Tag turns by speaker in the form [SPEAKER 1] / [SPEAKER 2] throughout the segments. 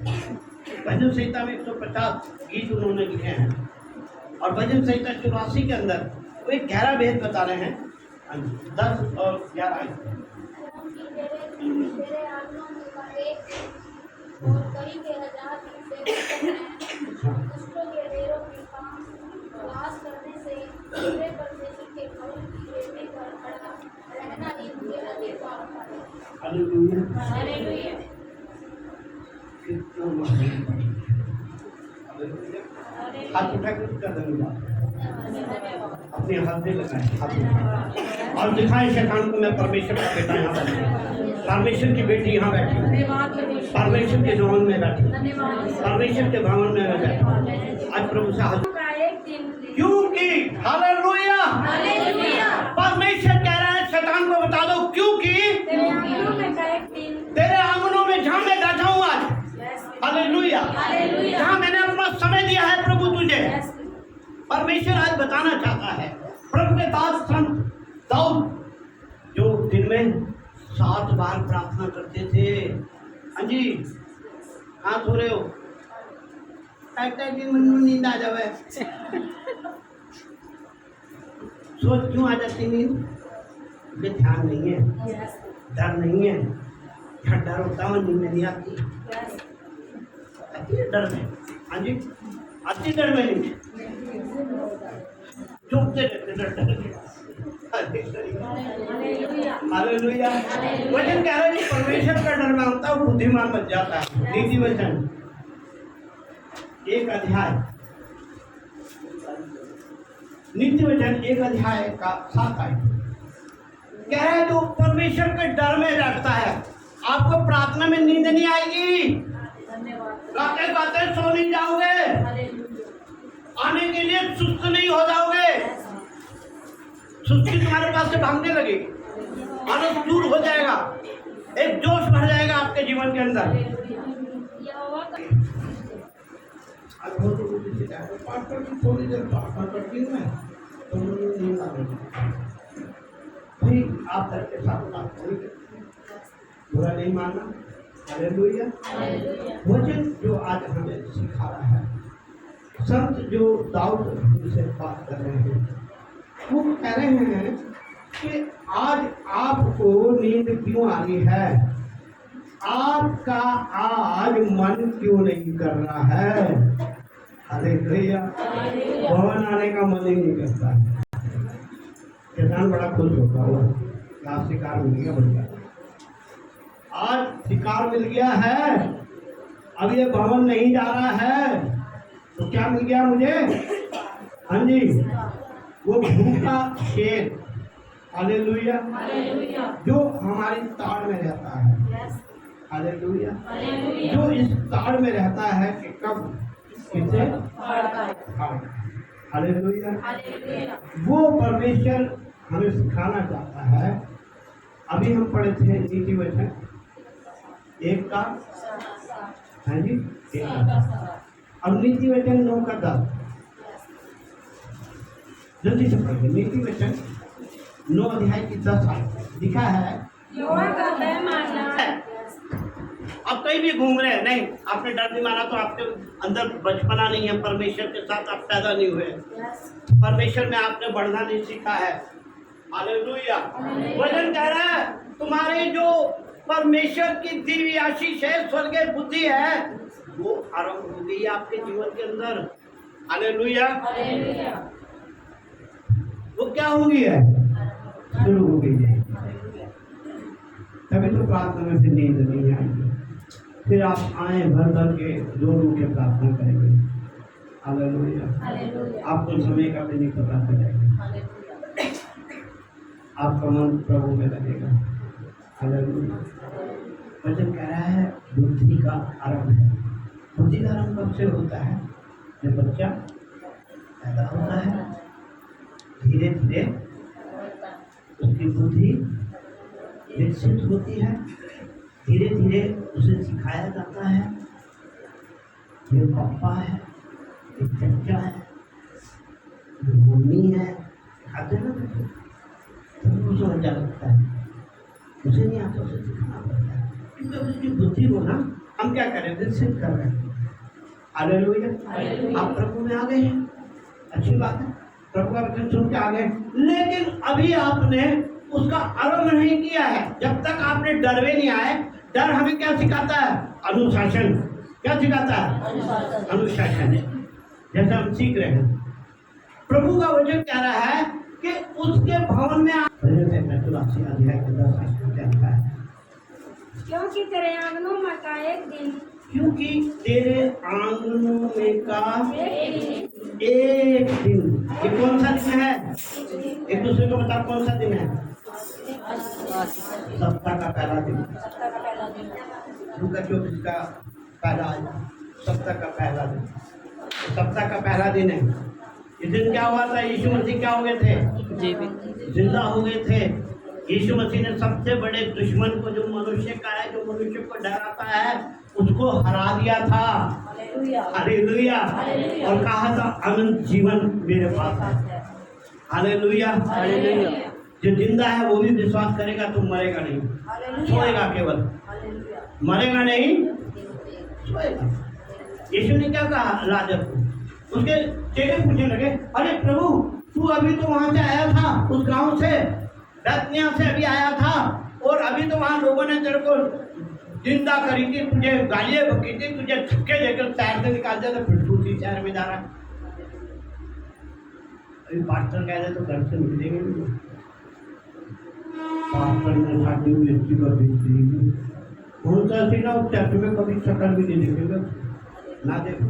[SPEAKER 1] भजन संहिता में 150 गीत उन्होंने लिखे हैं और भजन संहिता 84 के अंदर वो एक गहरा भेद बता रहे हैं। 10 और 11 हाथ उठा के उसका धन्यवाद अपने हाथ में लगाए, हाथ उठाए और दिखाए शैतान को मैं परमेश्वर का बेटा यहाँ बैठी, परमेश्वर की बेटी यहाँ बैठी, परमेश्वर के भवन में बैठी, परमेश्वर के भवन में मैं बैठी। आज प्रभु से हाथ, क्योंकि हालेलुया परमेश्वर कह रहा है शैतान को बता दो क्योंकि तेरे आंगनों में जहाँ मैं बैठा हूँ आज, हालेलुया, जहाँ मैंने अपना समय दिया है प्रभु तुझे, परमेश्वर आज बताना चाहता है। प्रभु के दास संत दाऊद जो दिन में 7 बार प्रार्थना करते थे। हाँ जी, कहाँ सो रहे हो? कि मनु नींद आ जावे। सोच क्यों आ जाती नींद? मुझे ध्यान नहीं है, डर नहीं है। क्या डर होता है नींद नहीं आती, आती है डर में। हाँ जी, आती डर में नहीं, चुपते रहते डर। हालेलुया। वचन कह रहा है परमेश्वर का डर मांगता है बुद्धिमान बन जाता है। नीति वचन 1 अध्याय, नीति वचन 1 अध्याय का 7 आयत कह रहा है जो परमेश्वर के डर में रहता है आपको प्रार्थना में नींद नहीं आएगी, गाते गाते सो नहीं जाओगे, आने के लिए सुस्त नहीं हो जाओगे, सुस्ती तुम्हारे पास से भागने लगेगी, आलस दूर हो जाएगा, एक जोश भर जाएगा आपके जीवन के अंदर। थोड़ी देर प्रार्थना करती हूँ मैं तो मुझे नींद आ रही भाई, आप घर के साथ बात करेंगे, बुरा नहीं मानना। हालेलुया। वचन जो आज हमें सिखा रहा है, संत जो दाऊद से बात कर रहे हैं, वो कह रहे हैं कि आज आपको नींद क्यों आ रही है, आपका आज मन क्यों नहीं कर रहा है। हालेलुया। भवन आने का मन ही नहीं करता है। शैतान बड़ा खुश होता हुआ आज शिकार मिल गया, बढ़िया आज शिकार मिल गया है, अब ये भवन नहीं जा रहा है तो क्या मिल गया मुझे? हाँ जी, वो भूखा शेर, हालेलुया, जो हमारी ताड़ में रहता है। हालेलुया। जो इस ताड़ में रहता है कि कब किसे हालेलुया। वो परमेश्वर हमें सिखाना चाहता है। अभी हम पढ़े थे नीति वचन 1 का, हाँ जी 1 का, अब नीति वचन 9 का 10 जल्दी से पढ़ेंगे। नीति वचन 9 अध्याय की 10 लिखा है, आप कहीं भी घूम रहे हैं, नहीं आपने डर नहीं माना तो आपके अंदर बचपना नहीं है, परमेश्वर के साथ आप पैदा नहीं हुए, परमेश्वर में आपने बढ़ना नहीं सीखा है। हालेलुया। वचन कह रहा है तुम्हारे जो परमेश्वर की दिव्य आशीष है, स्वर्गीय बुद्धि है, वो आरंभ हो गई आपके जीवन के अंदर। हालेलुया। वो क्या हो गई है? शुरू हो गई है। तभी तो प्रार्थना में से नींद नहीं आएगी, फिर आप आए भर भर के रो रो के प्रार्थना करेंगे। हालेलुया। आपको समय का भी नहीं पता चलेगा, आपका मन प्रभु में लगेगा। हालेलुया। वचन कह रहा है बुद्धि का आरंभ है। बुद्धि का आरंभ कब से होता है? जब बच्चा पैदा होता है, धीरे धीरे उसकी बुद्धि विकसित होती है, धीरे धीरे उसे सिखाया जाता है। ये पापा है, ये चचा है, ये मम्मी है, खाते ना तो उसे अच्छा लगता है, उसे नहीं आता, उसे सिखाना पड़ता है, क्योंकि उसकी बुद्धि को ना हम क्या करें, रिसीव कर रहे हैं। हालेलुया। आप प्रभु में आ गए हैं, अच्छी बात है, प्रभु का वचन सुन के आ गए, लेकिन अभी आपने उसका आरंभ नहीं किया है। जब तक आपने डरवे नहीं आए, डर हमें क्या सिखाता है? अनुशासन। क्या सिखाता है? अनुशासन। जैसा हम सीख रहे हैं, प्रभु का वचन कह रहा है कि उसके भवन में अध्याय के 10 कहता है,
[SPEAKER 2] क्योंकि तेरे आंगनों में का एक दिन,
[SPEAKER 1] क्योंकि तेरे आंगनों में का एक दिन। ये कौन सा दिन है? एक दूसरे को बताओ कौन सा दिन है? सप्ताह का पहला दिन। लूका 24 का पहला, सप्ताह का पहला दिन। सप्ताह का पहला दिन है। इस दिन क्या हुआ था? यीशु मसीह क्या हो गए थे? जिंदा हो गए थे। यीशु मसीह ने सबसे बड़े दुश्मन को, जो मनुष्य का है, जो मनुष्य को डराता है, उसको हरा दिया था। हालेलुया। और कहा था अनंत जीवन मेरे पास है। हालेलुया। जो जिंदा है वो भी विश्वास करेगा तो मरेगा नहीं, सोएगा केवल, मरेगा नहीं, सोएगा। यीशु ने क्या कहा लाजर को? उसके चेले पूछने लगे, अरे प्रभु, तू अभी तो वहां से आया था, उस गांव से, बैतनिय्याह से अभी आया था, और अभी तो वहां लोगों ने तेरे को निंदा करी थी, तुझे गालियां बकी थी, तुझे धक्के देकर शहर से निकाल दिया था, फिर तू उसी शहर में जा रहा है। अभी पास्टर कह रहे तो घर से मिलेंगे नहीं। पास्टर ने साथ में व्यक्ति को भेज उनका सीना उस चर्च में कभी शक्ल भी नहीं देखेगा ना। देखो,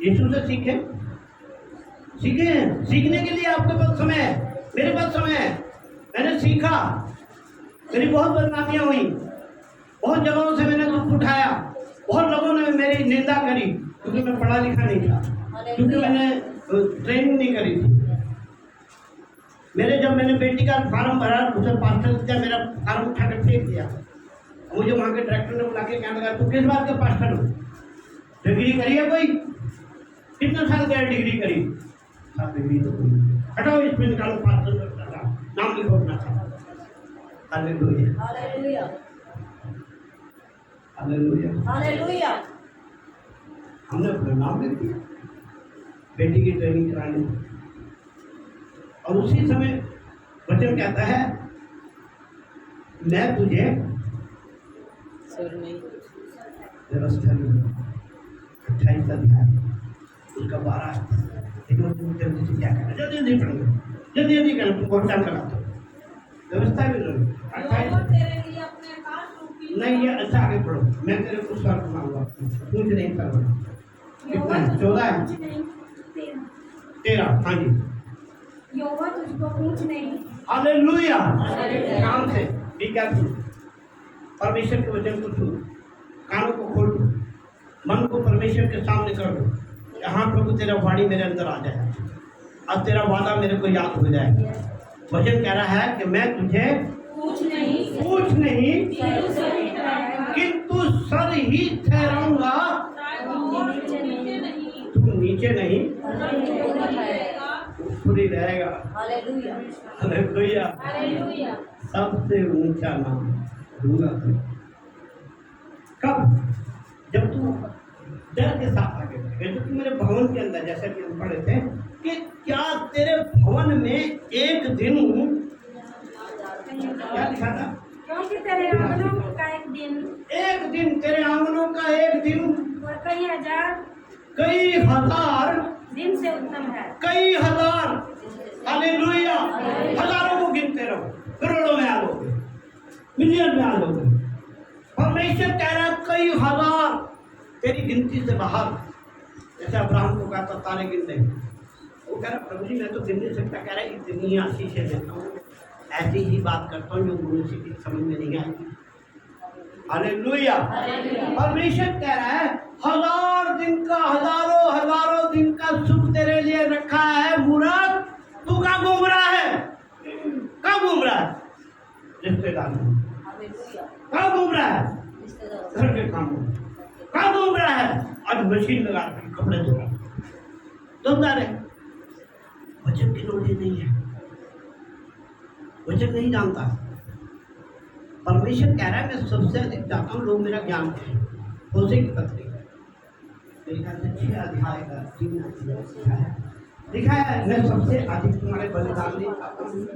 [SPEAKER 1] यीशु से सीखे, सीखे। सीखने के लिए आपके पास समय है, मेरे पास समय है। मैंने सीखा, मेरी बहुत बदनामियां हुई, बहुत जगहों से मैंने दुख उठाया, बहुत लोगों ने मेरी निंदा करी, क्योंकि मैं पढ़ा लिखा नहीं था, क्योंकि मैंने ट्रेनिंग नहीं करी थी। जब मैंने बेटी का फार्म भरा, उसे पास्टर दिया, मेरा फार्म उठा कर फेंक दिया। मुझे वहाँ के डायरेक्टर ने बुला के कहने लगा, तू किस बात का पास्टर हो? डिग्री करी है कोई? कितने साल गए डिग्री करी? डिग्री तो कोई, हटाओ इसमें, निकालो पास्टर का नाम लिखो अपना। Hallelujah,
[SPEAKER 2] hallelujah,
[SPEAKER 1] hallelujah,
[SPEAKER 2] hallelujah.
[SPEAKER 1] हमने अपना नाम लिख दिया बेटी की ट्रेनिंग कराने, और उसी समय वचन कहता है, मैं तुझे व्यवस्था नहीं। 28 अध्याय उसका 12। जल्दी से क्या करना, जल्दी जल्दी पढ़ो, जल्दी जल्दी करना, तुम बहुत टाइम लगाते हो। व्यवस्था भी नहीं है। अच्छा आगे पढ़ो, मैं तेरे को सवाल सुनाऊंगा, पूछ नहीं करना। कितना है? 14 है, 13। हाँ जी।
[SPEAKER 2] यहोवा तुझको पूछ नहीं।
[SPEAKER 1] हालेलुया। काम से ठीक है, परमेश्वर के वचन को सुनो, कानों को खोल दो, मन को परमेश्वर के सामने कर दो। हाँ प्रभु, तेरा वाणी मेरे अंदर आ जाए, अब तेरा वादा मेरे को याद हो जाए। वचन कह रहा है कि मैं तुझे पूछ नहीं किंतु सर ही ठहराऊंगा। तू नीचे नहीं, ऊपर ही रहेगा।
[SPEAKER 2] Hallelujah,
[SPEAKER 1] hallelujah,
[SPEAKER 2] hallelujah.
[SPEAKER 1] सबसे ऊंचा नाम दूंगा। कब? जब तू डर के साथ आगे बढ़ेगा। जब तू मेरे भवन के अंदर, जैसा कि हम पढ़े थे कि क्या तेरे भवन में एक दिन, क्या लिखा था?
[SPEAKER 2] क्योंकि तेरे आंगनों का एक दिन, तेरे आंगनों का एक दिन और कई हजार दिन से उत्तम है। कई हजार, हालेलुया। हजारों को गिनते रहो, करोड़ों में आ लोगे, मिलियन में आ लोगे। परमेश्वर कह रहा है कई हजार, तेरी गिनती से बाहर। जैसे अब्राहम को कहा था तारे गिनते, वो कह रहा प्रभु जी मैं तो गिन नहीं सकता। कह रहा है इतनी आशीषें देता हूँ, ऐसी ही बात करता हूँ जो मनुष्य की समझ में नहीं आएगी। हालेलुया। परमेश्वर कह रहा है हजार दिन का, हजारों दिन का सुख तेरे लिए रखा है। मूर्ख, तू कहाँ घूम रहा है? कहाँ घूम रहा है? रिश्तेदार में। कहाँ घूम रहा है? घर के काम में। कहाँ घूम रहा है? आज मशीन लगा के कपड़े धोता रहे। वचन की नॉलेज नहीं है, वचन नहीं जानता।
[SPEAKER 1] परमेश्वर कह रहा है मैं सबसे अधिक चाहता हूँ लोग मेरा ज्ञान करें। होशे की पत्री लिखा है 6 अध्याय का 3 अध्याय लिखा है, मैं सबसे अधिक तुम्हारे बलिदान नहीं चाहता हूँ,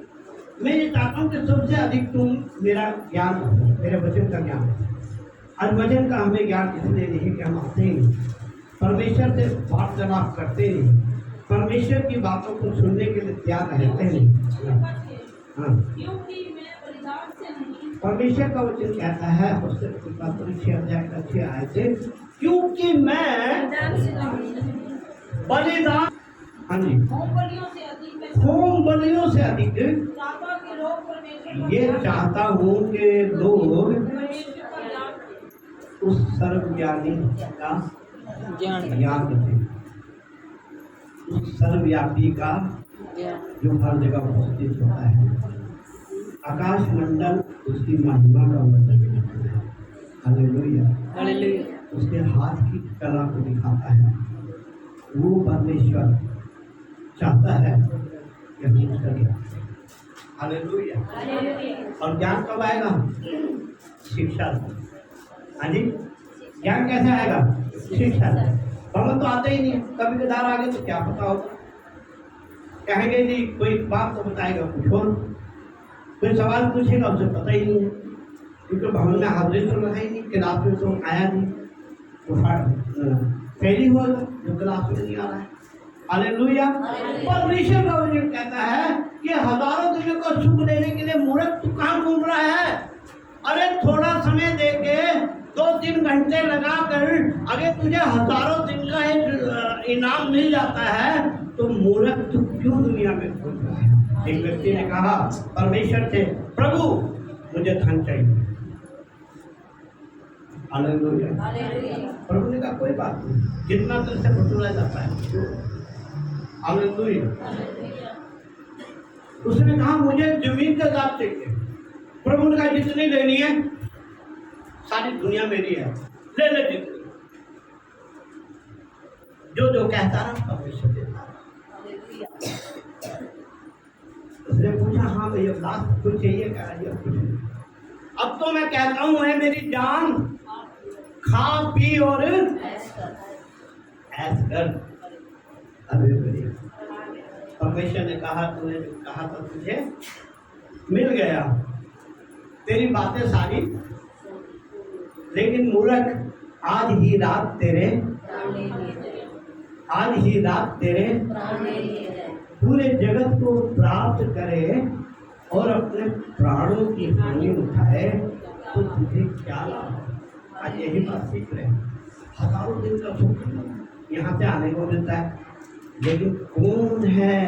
[SPEAKER 1] मैं ये चाहता हूँ कि सबसे अधिक तुम मेरा ज्ञान, मेरे वचन का ज्ञान। आज वचन का हमें ज्ञान इसलिए नहीं कि हम आते ही परमेश्वर से वार्तालाप करते नहीं, परमेश्वर की बातों को सुनने के लिए तैयार रहते नहीं। हाँ, परमेश्वर का वचन कहता है उससे 6 अध्याय का 6 आयत से, क्योंकि मैं बलिदान, हाँ जी, होम बलियों से अधिक ये चाहता हूँ कि लोग उस सर्वव्यापी का ज्ञान रखें, उस सर्वव्यापी का जो हर जगह उपस्थित होता है। आकाश मंडल उसकी महिमा का वर्णन करता है। हालेलुया। उसके हाथ की कला को दिखाता है। वो परमेश्वर चाहता है कि हम उसका ज्ञान। हालेलुया। और ज्ञान कब आएगा? शिक्षा। हाँ जी, ज्ञान कैसे आएगा? शिक्षा। हम तो आते ही नहीं, कभी कदार आगे तो क्या पता होगा, कहेंगे जी कोई बात तो बताएगा कुछ और, कोई सवाल पूछेगा उसे पता ही नहीं है, क्योंकि भवन में हाजिर तो रहा ही नहीं, क्लास में तो आया नहीं, तो पहली होगा जो क्लास में नहीं आ रहा है। हालेलुया। परमेश्वर का वचन कहता है कि हजारों दिनों का सुख लेने के लिए मूर्ख तू कहाँ घूम रहा है? अरे थोड़ा समय देके 2-3 घंटे लगाकर अगर तुझे हजारों दिन का एक इनाम मिल जाता है तो मूर्ख तू क्यों दुनिया में घूम रहा है? एक व्यक्ति ने कहा परमेश्वर से, प्रभु मुझे धन चाहिए। हालेलुया। प्रभु ने कहा कोई बात नहीं, जितना तुझसे बटोरा जाता है। हालेलुया। उसने कहा मुझे जमीन का दाम चाहिए। प्रभु ने कहा जितनी लेनी है सारी दुनिया मेरी है, ले ले जितनी। जो जो कहता रहा परमेश्वर देता रहा। उसने पूछा हाँ भैया लास्ट कुछ चाहिए क्या? कुछ नहीं। अब तो मैं कहता हूँ है मेरी जान, खा पी और ऐश कर। परमेश्वर ने कहा तूने कहा था तुझे मिल गया, तेरी बातें सारी, लेकिन मूर्ख आज ही रात तेरे पूरे जगत को प्राप्त करे और अपने प्राणों की हानि उठाए तो तुझे क्या लाभ? आज यही बात सीख रहे हैं। हजारों दिन का सुख यहाँ से आने को मिलता है, लेकिन कौन है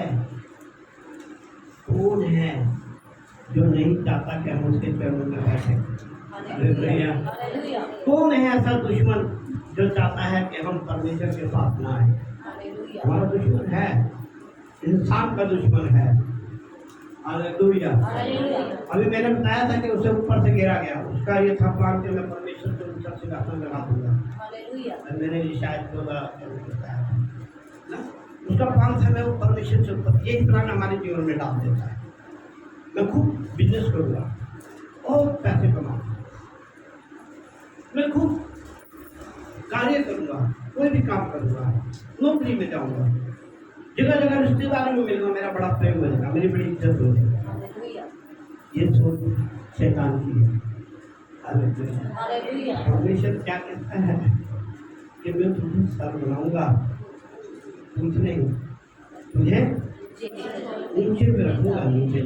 [SPEAKER 1] जो नहीं चाहता कि हम उसके चरणों में बैठे? कौन है ऐसा दुश्मन जो चाहता है कि हम परमेश्वर के पास ना आए? हमारा दुश्मन है, इंसान का दुश्मन है। हालेलुया। अभी मैंने बताया था कि उसे ऊपर से गिरा गया, उसका ये था प्लान कि मैं परमेश्वर के ऊपर सिंहासन लगा दूंगा। मैंने ये शायद बताया था ना, उसका प्लान था मैं वो परमेश्वर से ऊपर, यही प्लान हमारे जीवन में डाल देता है। मैं खूब बिजनेस करूँगा और पैसे कमाऊंगा, मैं खूब कार्य करूँगा, कोई भी काम करूँगा, नौकरी में जाऊँगा, जगह जगह रिश्तेदारों में मिलूंगा, मेरा बड़ा प्रेम बनेगा, मेरी बड़ी इज्जत होगी। ये सोच शैतान की है। परमेश्वर क्या कहता है कि मैं तुझे सर बनाऊंगा, कुछ नहीं, तुझे नीचे पे रखूंगा। नीचे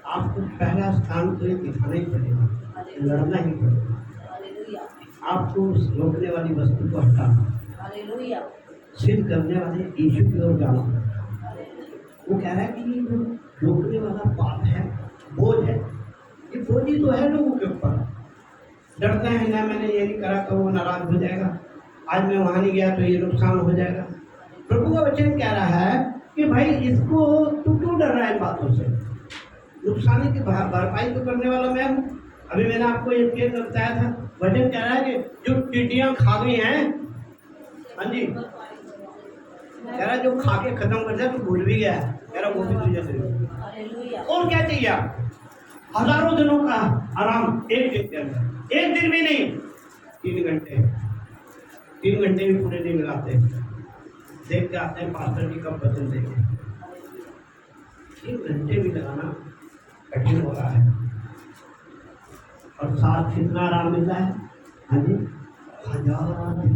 [SPEAKER 1] आपको पहला स्थान तो दिखाना ही पड़ेगा, लड़ना ही पड़ेगा। आपको रोकने वाली वस्तु को हटाना, सिद्ध करने वाले यीशु की ओर जाना। वो कह रहा है कि ये जो रोकने वाला पाप है, बोझ है, ये बोझ ही तो है लोगों के ऊपर। डरते हैं ना, मैंने ये नहीं करा तो वो नाराज हो जाएगा, आज मैं वहां नहीं गया तो ये नुकसान हो जाएगा। प्रभु का वचन कह रहा है कि भाई इसको तू क्यों डर रहा है इन बातों से? नुकसान की भरपाई तो करने वाला मैं हूँ। अभी मैंने आपको ये केस बताया था, वचन कह रहा है कि जो टीटियां खा गई हैं, हाँ जी, कह रहा जो खा के खत्म कर दिया तो भूल भी गया, कह रहा वो भी तुझे और क्या चाहिए? हजारों दिनों का आराम एक दिन के अंदर, एक दिन भी नहीं, 3 घंटे, 3 घंटे भी पूरे नहीं लगाते, देख के आते हैं पास्टर जी कब वचन देंगे। 3 घंटे भी लगाना कठिन हो रहा है, और साथ कितना आराम मिल रहा है? हाँ जी, हजारों दिन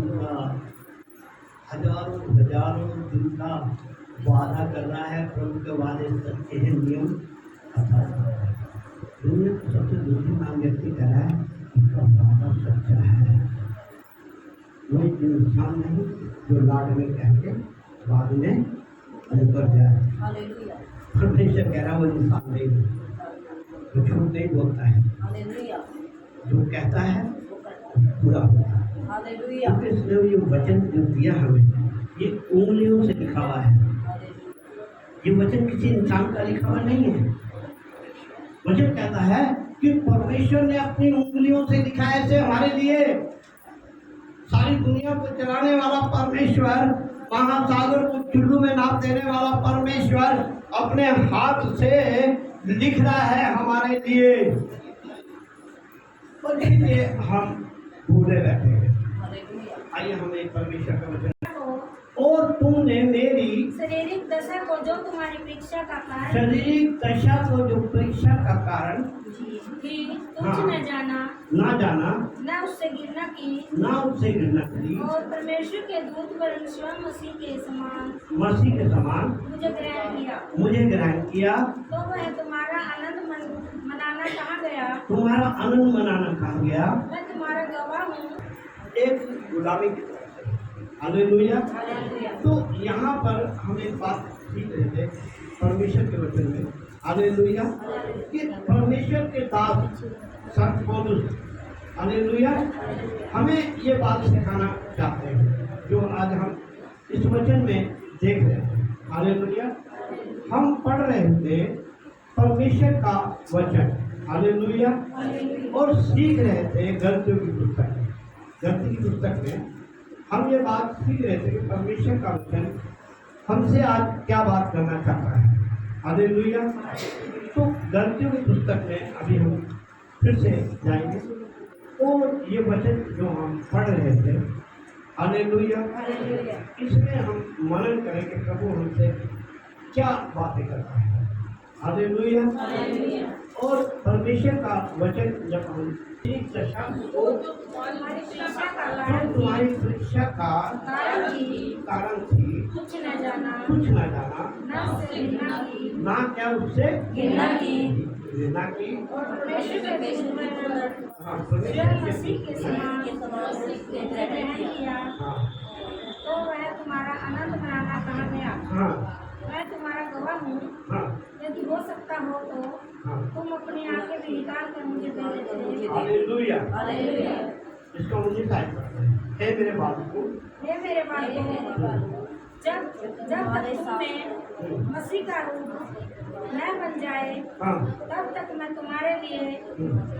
[SPEAKER 1] का वादा कर रहा है, प्रभु के वादे सच्चे हैं, नियम दुनिया को सबसे बुद्धिमान व्यक्ति कह रहा है इसका वादा सच्चा है। वो एक इंसान नहीं जो लाड में कह के बाद में ऊपर जाए। परमेश्वर कह रहा है वो इंसान नहीं, वो झूठ नहीं बोलता है, जो कहता है पूरा होता है। इसलिए ये वचन जो दिया हमें, ये उंगलियों से लिखा हुआ है। ये वचन किसी इंसान का लिखा हुआ नहीं है। वचन कहता है कि परमेश्वर ने अपनी उंगलियों से लिखा है ऐसे हमारे लिए। सारी दुनिया को चलाने वाला परमेश्वर, महासागर को चुल्लू में नाप देने वाला परमेश्वर अपने हाथ से लिख रहा है हमारे लिए, और इसलिए हम भूले बैठे हैं। आइए हमें परमेश्वर का वचन। और तुमने मेरी
[SPEAKER 2] शारीरिक दशा को जो तुम्हारी परीक्षा का कारण,
[SPEAKER 1] शारीरिक दशा को जो परीक्षा का कारण
[SPEAKER 2] कि तुझ न जाना,
[SPEAKER 1] न
[SPEAKER 2] उससे घृणा की,
[SPEAKER 1] और
[SPEAKER 2] परमेश्वर के दूत परमेश्वर मसीह के समान
[SPEAKER 1] मुझे ग्रहण किया,
[SPEAKER 2] तो वह तुम्हारा आनंद मनाना कहाँ गया? मैं तुम्हारा गवाह हूँ।
[SPEAKER 1] एक गुलामी की तरफ से। हालेलुया। तो यहाँ पर हम एक बात सीख रहे थे परमेश्वर के वचन में, हालेलुया, कि परमेश्वर के दास संत पौलुस, हालेलुया, हमें ये बात सिखाना चाहते हैं जो आज हम इस वचन में देख रहे हैं। हालेलुया। हम पढ़ रहे थे परमेश्वर का वचन, हालेलुया, और सीख रहे थे गलतियों की पुस्तक में हम ये बात सीख रहे थे कि परमेश्वर का वचन हमसे आज क्या बात करना चाहता है। हालेलुया। तो गलतियों की पुस्तक में अभी हम फिर से जाएंगे, और ये वचन जो हम पढ़ रहे थे, हालेलुया, इसमें हम मनन करें कि प्रभु हमसे क्या बातें करता है। हालेलुया। और परमेश्वर का वचन जब हम एक दशा को तुम्हारी परीक्षा का कारण थी,
[SPEAKER 2] कुछ न जाना,
[SPEAKER 1] ना क्या उससे घृणा की,
[SPEAKER 2] और परमेश्वर के मसीह के समान ग्रहण किया, तो वह तुम्हारा आनंद मनाना कहाँ गया? मैं तुम्हारा गवाह हूँ। यदि हो सकता हो तो तुम अपनी आंखें भी निकाल कर मुझे दे देते।
[SPEAKER 1] हालेलुया। इसको मुझे टाइप करते हैं। हे मेरे बालकों,
[SPEAKER 2] जब तक तुम में मसीह का रूप न बन जाए, तब तक मैं तुम्हारे लिए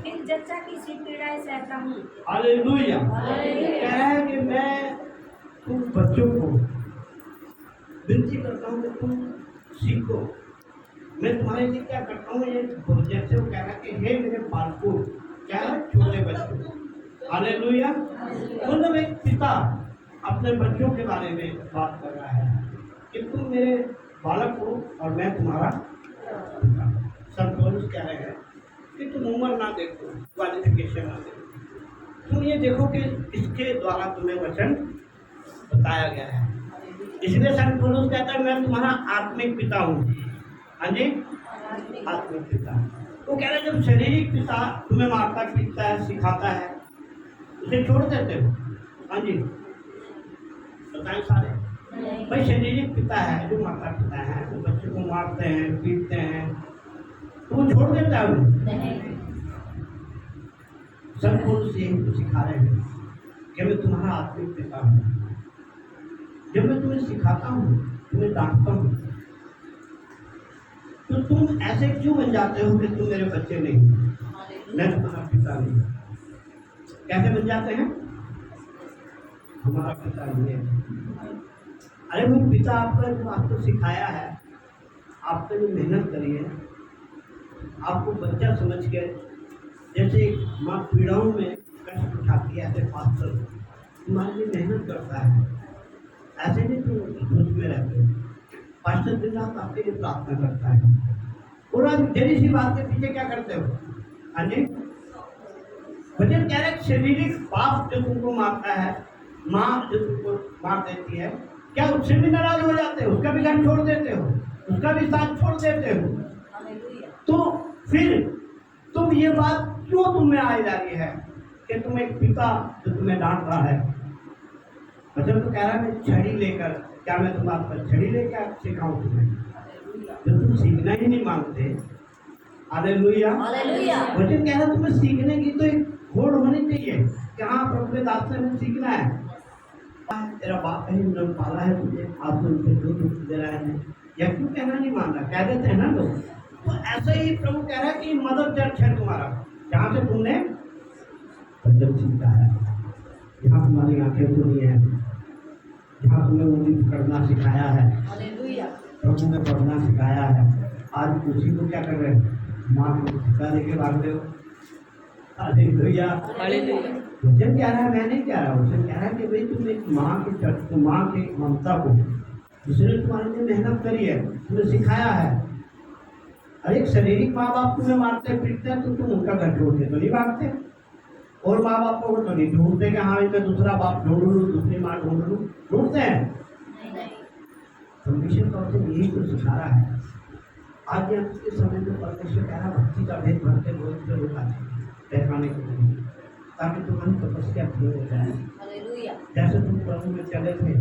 [SPEAKER 2] इस जच्चा की सी पीड़ाएं सहता हूँ।
[SPEAKER 1] हालेलुया। कह रहा है कि मैं तुम बच्चों को विनती करता हूँ कि तुम सीखो। मैं तुम्हारे लिए क्या करता हूँ, ये जैसे वो कह रहा है कि हे मेरे बालकों, क्या है, छोटे बच्चों। हालेलुया। मतलब एक पिता अपने बच्चों के बारे में बात कर रहा है कि तुम मेरे बालक हो और मैं तुम्हारा पिता। संत पौलुस कह रहे हैं कि तुम उम्र ना देखो, क्वालिफिकेशन ना देखो, तुम ये देखो कि इसके द्वारा तुम्हें वचन बताया गया है। इसलिए संत पौलुस कहता है मैं तुम्हारा आत्मिक पिता हूँ। हाँ जी, आत्मिक पिता। वो कह रहे जब शारीरिक पिता तुम्हें मारता पीटता है, सिखाता है, उसे छोड़ देते हो? हाँ जी, बताएं सारे भाई। शारीरिक पिता है जो मारता पीता है, वो बच्चे को मारते हैं, पीटते हैं, तो वो छोड़ देता है उन्हें? संत पौलुस यही तो सिखा रहे हैं कि मैं तुम्हारा आत्मिक पिता हूँ। जब मैं तुम्हें सिखाता हूँ, तुम्हें डांटता हूँ, तो तुम ऐसे क्यों बन जाते हो कि तुम मेरे बच्चे नहीं, मैं तुम्हारा पिता नहीं? कैसे बन जाते हैं? हमारा पिता नहीं है। अरे वो पिता आपका जो आपको सिखाया है, आपने जो मेहनत करी है, आपको बच्चा समझ के, जैसे माँ पीड़ाओं में कष्ट उठाती है, ऐसे पास्टर तुम्हारे लिए मेहनत करता है। ऐसे नहीं तुम धुंध में रहते हो, पास्टर दिन रात आपके लिए प्रार्थना करता है। और आज जरी सी बात के पीछे क्या करते हो? हाँ जी, वचन कह रहे शारीरिक बाप जो तुमको मारता है, माँ जो तुमको मार देती है, क्या उससे भी नाराज हो जाते हो? उसका भी घर छोड़ देते हो? उसका भी साथ छोड़ देते हो? तो फिर तुम ये बात क्यों तुम में आई जा रही है कि तुम एक पिता जो तुम्हें डांट रहा है? वचन तो कह रहा है मैं छड़ी लेकर, क्या मैं तुम बात पर छड़ी लेकर सिखाऊं तुम्हें जो तुम सीखना ही नहीं मांगते? हालेलुया। वचन कह रहा है तुम्हें सीखने की तो एक होड़ होनी चाहिए कि हाँ प्रभु के दास से हमें सीखना है। तेरा बाप कहीं उन्होंने पाला है तुझे, आप उनसे जो दुख दे रहा है, या क्यों कहना नहीं मान रहा? कह देते हैं ना लोग। तो ऐसा ही प्रभु कह रहा है कि मदर चर्च है तुम्हारा, जहाँ से तुमने वचन सीखा है, जहाँ तुम्हारी आंखें खुली है, जहाँ तुम्हें उंगली पकड़ना सिखाया है, प्रभु ने पढ़ना सिखाया है। आज उसी को क्या कर रहे हैं? माँ को सिखा दे के भाग रहे हो। हालेलुया। वचन कह रहा है, मैं नहीं कह रहा, वचन कह रहा है कि भाई तुम एक माँ की चर्च, माँ की ममता को, जिसने तुम्हारे लिए मेहनत करी है, तुम्हें सिखाया है। अरे शारीरिक माँ बाप तुम्हें मारते पीटते हैं तो तुम उनका घर छोड़ते तो नहीं भागते, और माँ बाप को तो नहीं ढूंढते कि हाँ इनका दूसरा बाप ढूंढ लूँ, दूसरी माँ ढूंढ लूँ, ढूंढते हैं? परमेश्वर का वचन यही तो सिखा रहा है। आज या के समय में परमेश्वर कह रहा भक्ति का भेद भर के लोग से होता है दिखाने के लिए, ताकि तुम्हारी तपस्या पूरी हो जाए। जैसे तुम प्रभु में चले थे,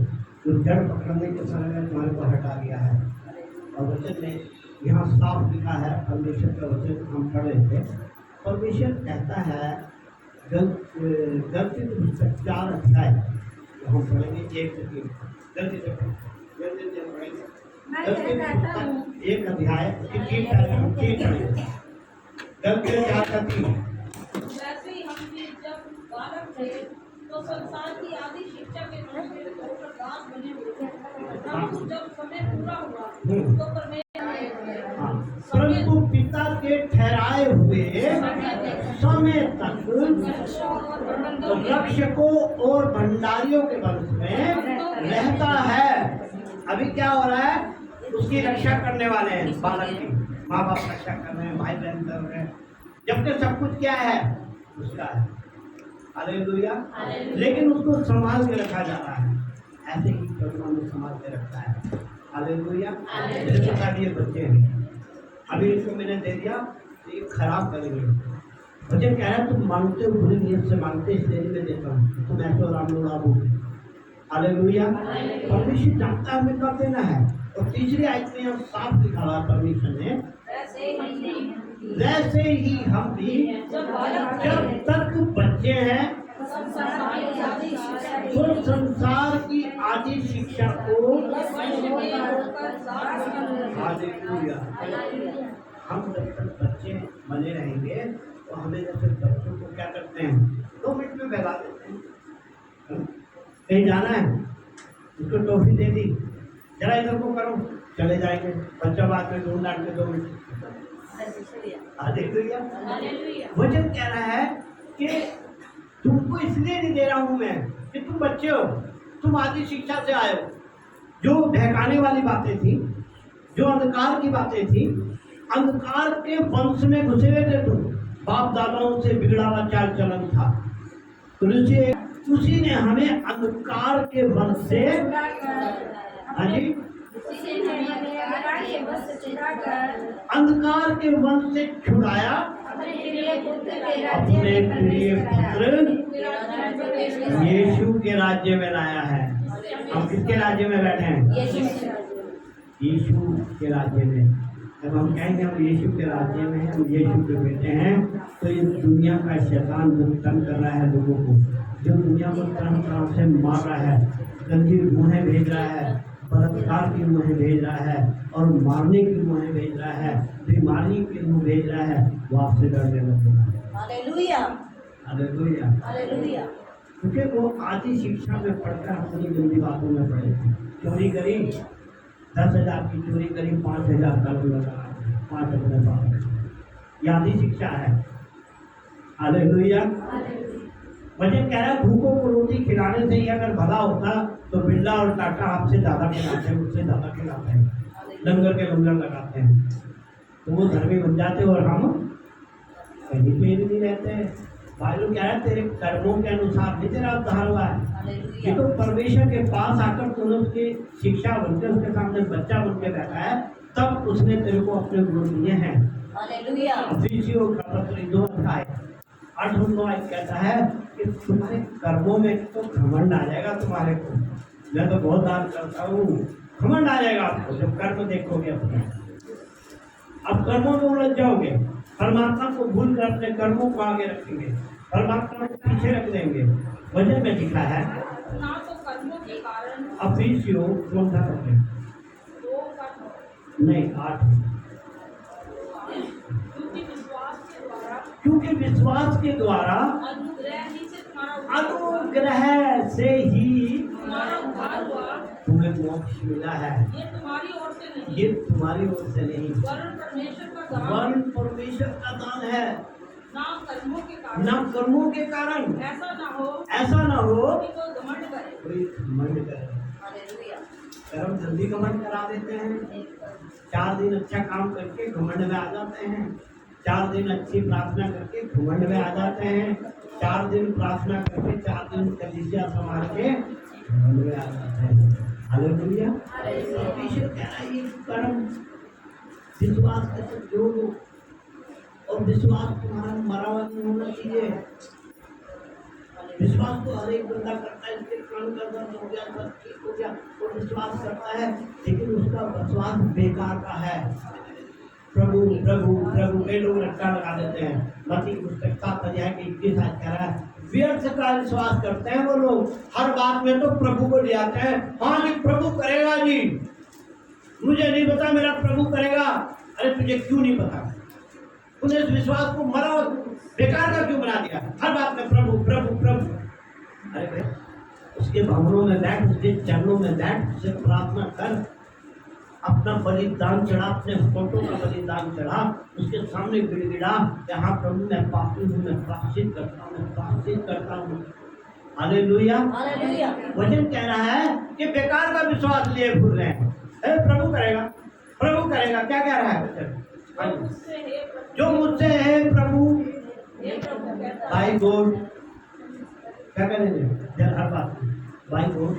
[SPEAKER 1] तो जड़ पकड़ने के समय में तुम्हारे को हटा दिया है। और वचन में यहाँ साफ लिखा है, परमेश्वर का वचन हम पढ़ रहे थे, परमेश्वर कहता है गलती 4 अध्याय हम पढ़ेंगे, 1 से 3 गलती से पढ़ेंगे, एक अध्याय गलती 4 का 3।
[SPEAKER 2] वैसे ही हम भी जब बालक थे तो संसार की आदि शिक्षा के होकर दास बने हुए थे, परंतु जब समय पूरा हुआ तो
[SPEAKER 1] परंतु पिता के ठहराए हुए समय तक रक्षकों और भंडारियों के वंश में रहता है। अभी क्या हो रहा है? उसकी रक्षा करने वाले हैं, बालक की माँ बाप रक्षा कर रहे हैं, भाई बहन कर रहे हैं, जबकि सब कुछ क्या है? उसका है। हालेलुया। लेकिन उसको संभाल के रखा जा रहा है, ऐसे ही प्रभु ने संभाल के रखा है। हालेलुया। मेरे साथ ये बच्चे हैं, अभी इसको मैंने दे दिया तो ये खराब करेंगे। वचन कह रहा है तुम मांगते हो, बुरी नीयत से मांगते, इसलिए मैं देता हूँ, तुम ऐसे राम लोग। हालेलुया। परमेश्वर जानता है हमें कब देना है। और तीसरी आयत में हम साफ लिखा हुआ परमेश्वर ने, वैसे ही हम भी जब तक बच्चे हैं तो संसार की आदि शिक्षा को, हम जब तक बच्चे बने रहेंगे तो हमें जैसे बच्चों को क्या करते हैं, 2 मिनट में बहला देते हैं। कहीं जाना है, उसको टॉफी दे दी, जरा इधर को करो, चले जाएंगे, बच्चा बाद में ढूंढ डांट के 2 मिनट। हालेलुया। वचन कह रहा है कि तुमको इसलिए नहीं दे रहा हूं मैं कि तुम बच्चे हो, तुम आदि शिक्षा से आए हो। जो बहकाने वाली बातें थी, जो अंधकार की बातें थी, अंधकार के वंश में घुसे हुए थे तुम, बाप दादाओं से बिगड़ा हुआ चाल चलन था, तो उसी ने हमें अंधकार के वंश से, हाँ जी, अंधकार के वंश से छुड़ाया, अपने प्रिय पुत्र यीशु के राज्य में लाया है। हम किसके राज्य में बैठे हैं? यीशु के राज्य में। जब हम कहेंगे हम यीशु के राज्य में हैं, हम यीशु के बेटे हैं, तो ये दुनिया का शैतान जो तंग कर रहा है लोगों को, जो दुनिया को तरह तरह से मार रहा है, गंदी मुँहें भेज रहा है, बलात्कार की मुँहें भेज रहा है, और मारने की मुँहें भेज रहा है, बीमारी की मुँह भेज रहा है, वो आपसे डरने लगेगा। हालेलुया। हालेलुया। हालेलुया। क्योंकि वो आदि शिक्षा में पढ़कर अपनी गंदी बातों में पढ़े। चोरी करी, 10,000 की चोरी करी, 5,000 का लगा, 5 अपने पास। ये आधी शिक्षा है। हालेलुया। वचन कह रहा है भूखों को रोटी खिलाने से ही अगर भला होता तो बिरला और टाटा आपसे ज्यादा खिलाते हैं, मुझसे ज्यादा खिलाते हैं, लंगर के लंगर लगाते हैं, तो वो धर्मी बन जाते और हम कहीं पे भी नहीं रहते हैं। भाई लोग कह रहा है तेरे कर्मों के अनुसार नहीं तेरा उद्धार हुआ है। ये तो परमेश्वर के पास आकर तूने उसकी शिक्षा बनकर उसके सामने बच्चा बन के बैठा है, तब उसने तेरे को अपने गुण दिए हैं। इफिसियों का पत्र 2 अध्याय 8-9 कहता है कि तुम्हारे कर्मों में तो घमंड आ जाएगा तुम्हारे को। मैं तो बहुत दान करता हूँ, घमंड आ जाएगा आपको जब कर्म देखोगे अपने। अब कर्मों में उलझ जाओगे, परमात्मा को भूल कर अपने कर्मों को आगे रखेंगे, परमात्मा को पीछे रख देंगे। वचन में लिखा है
[SPEAKER 2] ना तो कर्मों के कारण
[SPEAKER 1] अफिसियों कौन सा पत्र? नहीं 8। क्योंकि विश्वास के द्वारा अनुग्रह से ही तुम्हें मोक्ष मिला है।
[SPEAKER 2] ये तुम्हारी ओर से नहीं,
[SPEAKER 1] ये तुम्हारी ओर से नहीं,
[SPEAKER 2] वरन परमेश्वर का दान,
[SPEAKER 1] वरन परमेश्वर का दान है।
[SPEAKER 2] ना कर्मों के कारण,
[SPEAKER 1] ना कर्मों के कारण,
[SPEAKER 2] ऐसा ना हो
[SPEAKER 1] कि
[SPEAKER 2] कोई घमंड करे।
[SPEAKER 1] कोई घमंड करे। कर्म जल्दी घमंड करा देते हैं। 4 दिन अच्छा काम करके घमंड में आ जाते हैं, 4 दिन अच्छी प्रार्थना करके घमंड में आ जाते हैं, 4 दिन प्रार्थना करके 4 दिन कलीसिया संभाल के घमंड में आ जाते हैं। हालेलुया। परमेश्वर कह रहा है ये कर्म विश्वास के साथ जोड़ो, और विश्वास तुम्हारा मरा हुआ नहीं होना चाहिए। विश्वास तो हर एक बंदा करता है, इसके प्राण का दर्द हो गया, सब ठीक हो गया, वो विश्वास करता है, लेकिन उसका विश्वास बेकार का है। प्रभु प्रभु प्रभु कई लोग रट्टा लगा देते हैं। मत्ती की पुस्तक 7 अध्याय के 21 कह रहा है व्यर्थ का विश्वास करते हैं वो लोग, हर बात में तो प्रभु को ले आते हैं। हाँ जी प्रभु करेगा जी, मुझे नहीं पता मेरा प्रभु करेगा। अरे तुझे क्यों नहीं पता? तूने इस विश्वास को मरा और बेकार का क्यों बना दिया? हर बात में प्रभु प्रभु प्रभु। अरे भाई उसके भवनों में बैठ, उसके चरणों में बैठ, उससे प्रार्थना कर, अपना बलिदान चढ़ा, अपने फोटो का बलिदान चढ़ा, उसके सामने गिड़गिड़ा कि हाँ प्रभु मैं पापी हूँ, मैं प्रायश्चित करता हूँ, मैं प्रायश्चित करता हूँ। हालेलुया। वचन कह रहा है कि बेकार का विश्वास लिए घूर रहे हैं। प्रभु करेगा, प्रभु करेगा, क्या कह रहा है वचन? जो मुझसे है प्रभु भाई गॉड, क्या करेंगे हर बात भाई गॉड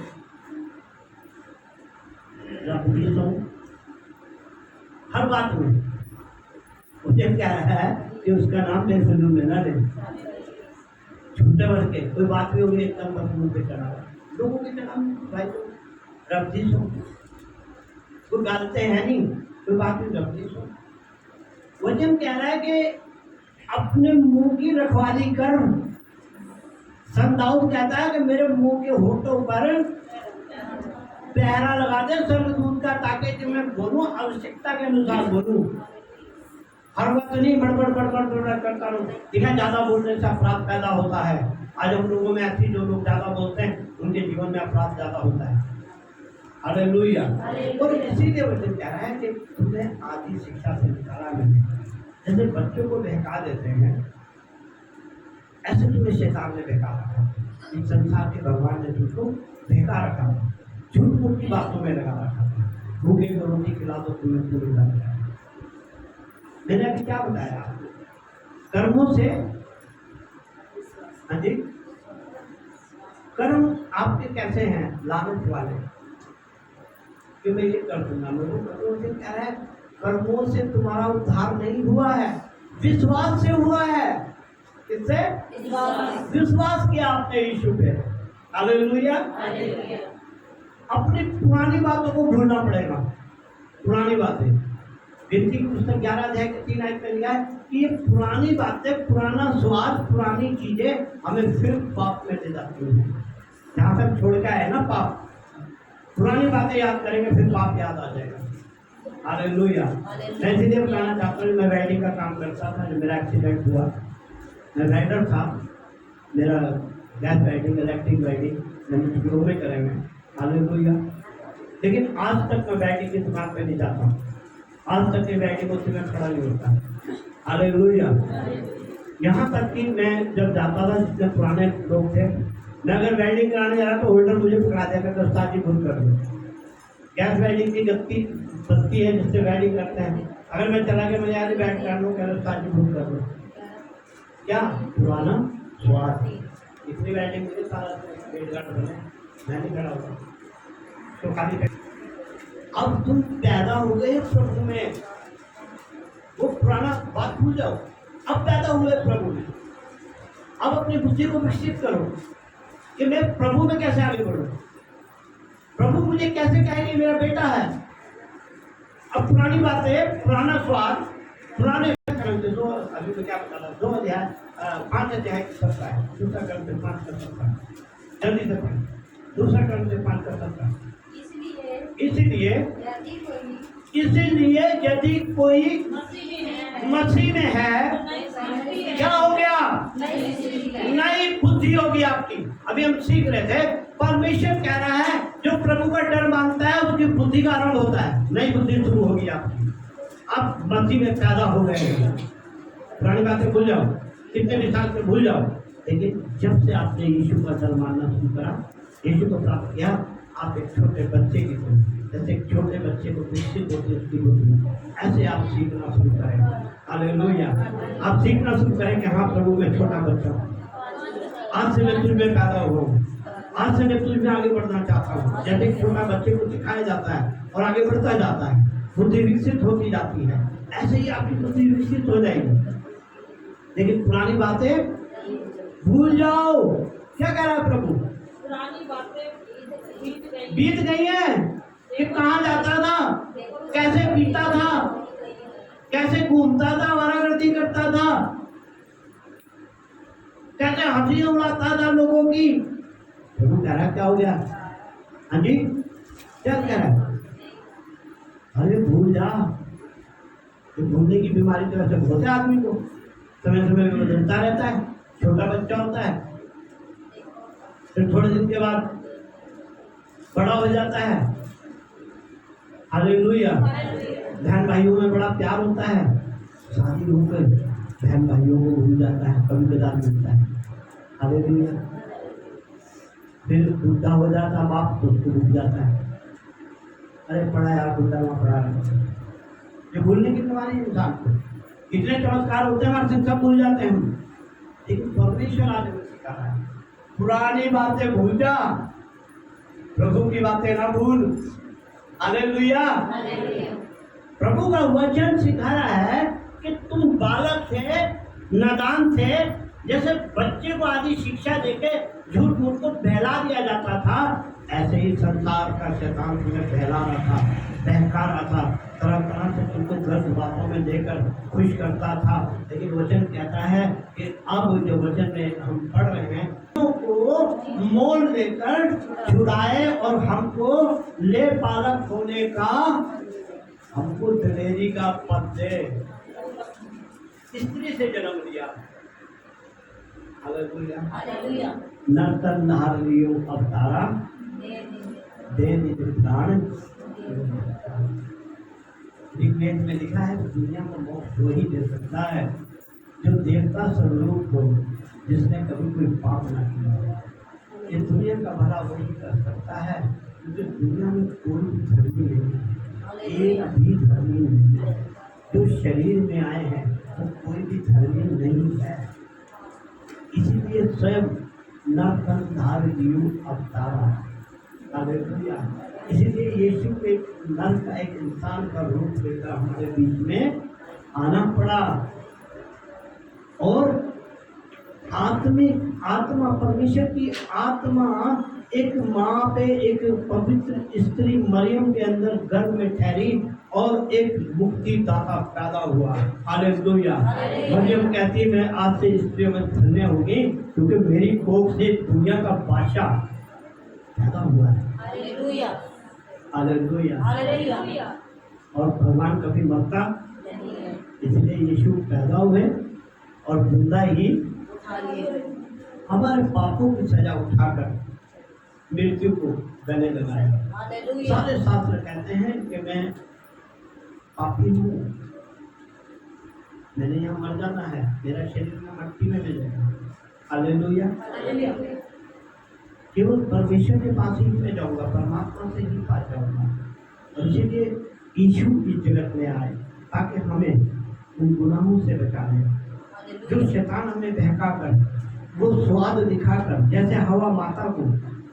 [SPEAKER 1] हर बात में। मुझे क्या है कि उसका नाम मेरे से में ना ले, झूठे वर्ग के कोई बात भी होगी एकदम बदमुंह पे चढ़ा लोगों के चढ़ा भाई तो रब्दीस हो, कोई गालते हैं नहीं, कोई बात नहीं रब्दीस हो। वचन कह रहा है कि अपने मुंह की रखवाली कर। संत दाऊद कहता है कि मेरे मुंह के होठों पर पहरा लगा दे स्वर्गदूत का, ताकि जब मैं बोलूं आवश्यकता के अनुसार बोलूं, हर वक्त नहीं बड़बड़ बड़बड़ बड़बड़ करता रहूं। देखा ज्यादा बोलने से अपराध पैदा होता है। आज हम लोगों में ऐसी जो लोग ज्यादा बोलते हैं उनके जीवन में अपराध ज्यादा होता है। हालेलुया। और इसीलिए वचन कह रहा है कि तुम्हें आदि शिक्षा से निकाला मैंने। जैसे बच्चों को बहका देते हैं, ऐसे तुम्हें शैतान ने बहका रखा। इस संसार के भगवान ने तुमको बहका रखा, झूठ मूठ की बातों में लगा रखा। भूखे को रोटी खिला दो तुम्हें पूरी लग जाए। मैंने अभी क्या बताया? कर्मों से, हाँ जी, कर्म आपके कैसे हैं? लालच वाले कि मैं ये कर दूंगा, मैं वो कर दूंगा। क्या है? कर्मों से तुम्हारा उद्धार नहीं हुआ है, विश्वास से हुआ है। किससे? विश्वास किया आपने यीशु पे। हालेलुया। अपनी पुरानी बातों को भूलना पड़ेगा। पुरानी बातें, गिनती की पुस्तक 11 अध्याय के 3 आयत में लिखा है कि ये पुरानी बातें, पुराना स्वाद, पुरानी चीजें हमें फिर पाप में ले जाती हैं। जहाँ तक छोड़ का है ना पाप, पुरानी बातें याद करेंगे फिर पाप याद आ जाएगा। हालेलुया। मैं इसलिए बताना चाहता हूँ, मैं राइडिंग का काम करता था, जब मेरा एक्सीडेंट हुआ, मैं राइडर था, मेरा गैस राइडिंग, इलेक्ट्रिक राइडिंग मैंने शुरू में करेंगे। हालेलुया। लेकिन आज तक मैं बैटिंग की दुकान पे नहीं जाता। आज तक के वेडिंग होती में खड़ा नहीं होता। हालेलुया। यहाँ तक कि मैं जब जाता था, जितने पुराने लोग थे, मैं अगर वेल्डिंग कराने जा रहा तो होल्डर मुझे पकड़ा दिया करता, उस्ताद जी बंद कर दो। गैस वेल्डिंग की गत्ती बत्ती है जिससे वेल्डिंग करते हैं, अगर मैं चला गया, मैं यार बैठ कर लूँ, कह उस्ताद जी बंद कर दो। क्या पुराना स्वाद, इतनी वेल्डिंग मुझे सारा पेट घाट बने, मैं नहीं खड़ा होता तो खाली। अब तुम पैदा हो गए प्रभु में, वो पुराना बात भूल जाओ, अब पैदा हुए प्रभु में। अब अपनी बुद्धि को विकसित करो कि मैं प्रभु में कैसे आगे बढ़ूं, प्रभु मुझे कैसे कहेंगे मेरा बेटा है। अब पुरानी बातें, पुराना स्वाद, पुराने जो अभी तो क्या बता रहा, 2 अध्याय 5 अध्याय सबका है, दूसरा क्रम से 5 का सबका, जल्दी से पढ़ें, दूसरा क्रम से 5 का सबका। इसलिए यदि कोई मसीह में है, क्या हो गया, नई बुद्धि होगी आपकी। अभी हम सीख रहे थे, परमेश्वर कह रहा है जो प्रभु का डर मानता है उसकी बुद्धि का आरंभ होता है, नई बुद्धि शुरू होगी आपकी। आप मसीह में पैदा हो गए, पुरानी बातें भूल जाओ, कितने भी साल से भूल जाओ, लेकिन जब से आपने यीशु का डर मानना शुरू करा, यीशु को प्राप्त किया, आप एक छोटे बच्चे की तरह, जैसे एक छोटे बच्चे को विकसित होती है उसकी बुद्धि, ऐसे आप सीखना शुरू करें। हालेलुया। आप सीखना शुरू करें कि हाँ प्रभु मैं छोटा बच्चा हूँ, आज से मैं तुझ में पैदा हुआ हूँ, आज से मैं तुझ में आगे बढ़ना चाहता हूँ। जैसे एक छोटा बच्चे को सिखाया जाता है और आगे बढ़ता जाता है, बुद्धि विकसित होती जाती है, ऐसे ही आपकी बुद्धि विकसित हो जाएगी। लेकिन पुरानी बातें भूल जाओ। क्या कह रहा है प्रभु,
[SPEAKER 2] पुरानी बातें
[SPEAKER 1] बीत गई है कि कहाँ जाता था, कैसे पीता था, कैसे घूमता था, वारागर्दी करता था, कैसे हंसी उड़ाता था लोगों की। प्रभु कह रहा क्या हो गया, हाँ जी क्या कह रहा है, अरे भूल जा। तो भूलने की बीमारी तो ऐसे होते आदमी को, समय समय में बदलता रहता है, छोटा बच्चा होता है, फिर थोड़े दिन के बाद बड़ा हो जाता है। हालेलुया। बहन भाइयों में बड़ा प्यार होता है, शादी होकर बहन भाइयों को भूल जाता है, कभी कदार मिलता है। हालेलुया। फिर बुढ़ा हो जाता बाप तो उसको भूल जाता है, अरे पढ़ा यार बुढ़ा वहाँ पढ़ा रहा। ये भूलने की बीमारी इंसान को, इतने चमत्कार होते हैं हमारे, सब भूल जाते हैं हम। लेकिन परमेश्वर आज हमें सिखा रहा है, पुरानी बातें भूल जा, प्रभु की बातें ना भूल। हालेलुया। प्रभु का वचन सिखा रहा है कि तुम बालक थे, नादान थे, जैसे बच्चे को आदि शिक्षा देके झूठ मूठ को बहला दिया जाता था, ऐसे ही संसार का शैतान तुम्हें बहला रहा था, बहका रहा था, तरह तरह से तुमको गलत बातों में देकर खुश करता था। लेकिन वचन कहता है कि अब जो वचन में हम पढ़ रहे हैं, को मोल लेकर छुड़ाए और हमको ले पालक होने का, हमको दलेरी का पद दे, स्त्री से जन्म दिया। हालेलुया। नर्तन नारियों अवतारा दे निज प्राण। ऋग्वेद में लिखा है दुनिया को मोक्ष वही दे सकता है जो देवता स्वरूप हो, जिसने कभी कोई पाप न किया। ये दुनिया का भला वही कर सकता है, क्योंकि दुनिया में कोई भी धर्मी नहीं, एक भी धर्मी नहीं। जो शरीर में आए हैं वो कोई भी धर्मी नहीं है, इसीलिए स्वयं नरकंधार अवतारा। हालेलुया। इसीलिए यीशु के नर का एक इंसान का रूप लेकर हमारे बीच में आना पड़ा, और आत्मा परमेश्वर की आत्मा एक माँ पे, एक पवित्र स्त्री मरियम के अंदर गर्भ में ठहरी और एक मुक्तिदाता पैदा हुआ। हालेलुया। मरियम कहती है मैं आज से स्त्रियों में धन्य होगी, क्योंकि मेरी कोख से दुनिया का बादशाह पैदा हुआ है। हालेलुया। हालेलुया। और भगवान कभी मरता नहीं है, इसलिए यीशु पैदा हुए और जिंदा ही हमारे पापों की सजा उठाकर मृत्यु को गले लगाया। सारे शास्त्र कहते हैं कि मैं पापी हूँ, मैंने यहाँ मर जाना है, मेरा शरीर में मट्टी में मिल जाएगा। हालेलुया। केवल परमेश्वर के पास ही मैं जाऊंगा, परमात्मा से ही पास जाऊंगा। और इसीलिए यीशु इस जगत में आए ताकि हमें उन गुनाहों से बचाए जो शैतान हमें बहकाकर, वो स्वाद दिखाकर, जैसे हवा माता को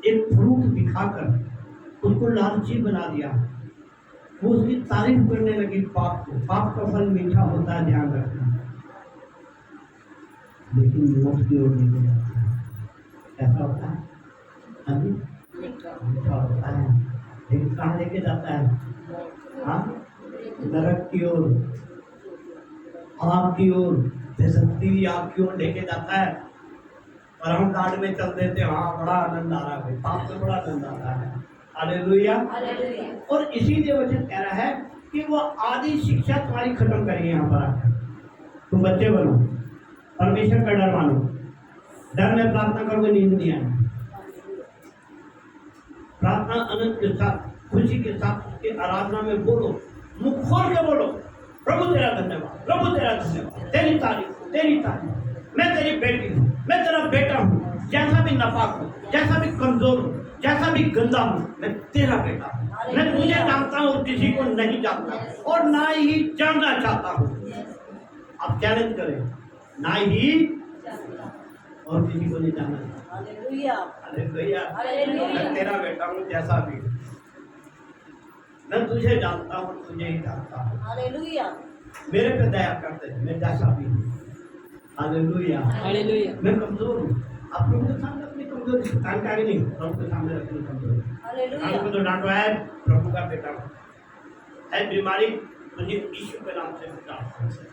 [SPEAKER 1] एक फ्रूट दिखाकर उसको लालची बना दिया, वो उसकी तारीफ करने लगी पाप को। पाप का फल मीठा होता है, ध्यान रखना, लेकिन मौत की ओर लेके जाता है। ऐसा होता है अभी मीठा होता है, लेकिन कहाँ लेके जाता है? हाँ, नरक की ओर, आग की ओर, बेइज्जती आग की ओर लेके जाता है। और हम गार्ड में चल देते, हाँ बड़ा आनंद आ रहा है, पाप से बड़ा आनंद आ रहा है। हालेलुया। और इसीलिए वचन कह रहा है कि वो आदि शिक्षा तुम्हारी खत्म करिए। यहाँ पर आकर तुम बच्चे बनो, परमेश्वर का डर मानो, डर में प्रार्थना करोगे नींद नहीं आए, प्रार्थना आनंद के साथ, खुशी के साथ उसके आराधना में बोलो, मुख खोल के बोलो, प्रभु तेरा धन्यवाद, प्रभु तेरा धन्यवाद, तेरी तारीफ, तेरी तारीफ, मैं तेरी बेटी हूँ, मैं तेरा बेटा हूँ, जैसा भी नापाक हूँ, जैसा भी कमजोर हूँ, जैसा भी गंदा हूँ, मैं तेरा बेटा हूँ। मैं तुझे जानता हूँ और किसी को नहीं जानता, और ना ही जानना चाहता हूँ। आप चैलेंज करें, ना ही और किसी को नहीं जानना चाहता। हालेलुया। मैं तेरा बेटा हूँ, जैसा भी मैं तुझे जानता हूँ, तुझे ही जानता हूँ। हालेलुया। मेरे पे दया करते, मैं जैसा भी हूँ। हालेलुया। मैं कमजोर हूँ, आप लोगों के सामने अपनी कमजोरी कान के आगे नहीं, प्रभु के सामने रखनी कमजोरी। हमको तो डांटो है, प्रभु का बेटा है, बीमारी मुझे यीशु के नाम से बचा।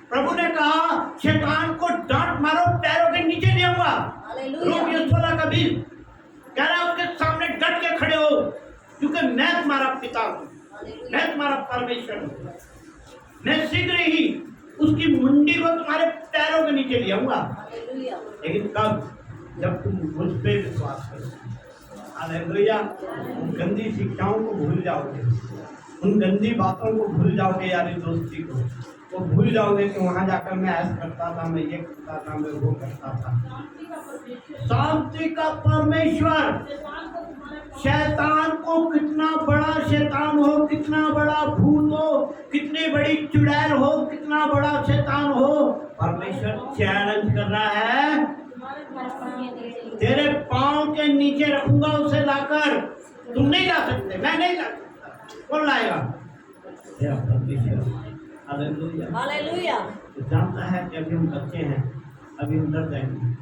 [SPEAKER 1] प्रभु ने कहा शैतान को डांट मारो, पैरों के नीचे नहीं आऊंगा। रोमियो 16 का 20 कह रहा है उसके सामने डट के खड़े हो, क्योंकि मैं तुम्हारा पिता हूँ, मैं तुम्हारा परमेश्वर हूँ। मैं शीघ्र ही उसकी मुंडी को तुम्हारे पैरों के नीचे ले आऊंगा। लेकिन कब? जब तुम मुझ पे विश्वास करो। हालेलुया। गंदी शिक्षाओं को भूल जाओगे, उन गंदी बातों को भूल जाओगे, यारी दोस्ती को, वो भूल जाओगे कि वहां जाकर मैं ऐसा करता था, मैं ये करता था, मैं वो करता था। शांति का परमेश्वर शैतान को, कितना बड़ा शैतान हो, कितना बड़ा भूत हो, कितनी बड़ी चुड़ैल हो, कितना बड़ा शैतान हो, परमेश्वर चैलेंज कर रहा है, तेरे पांव के नीचे रखूंगा उसे लाकर। तुम नहीं ला सकते, मैं नहीं ला सकता, कौन लाएगा? तेरा परमेश्वर। हालेलुया। हालेलुया। जानता है कि अभी हम बच्चे हैं, अभी हम डर जाएंगे,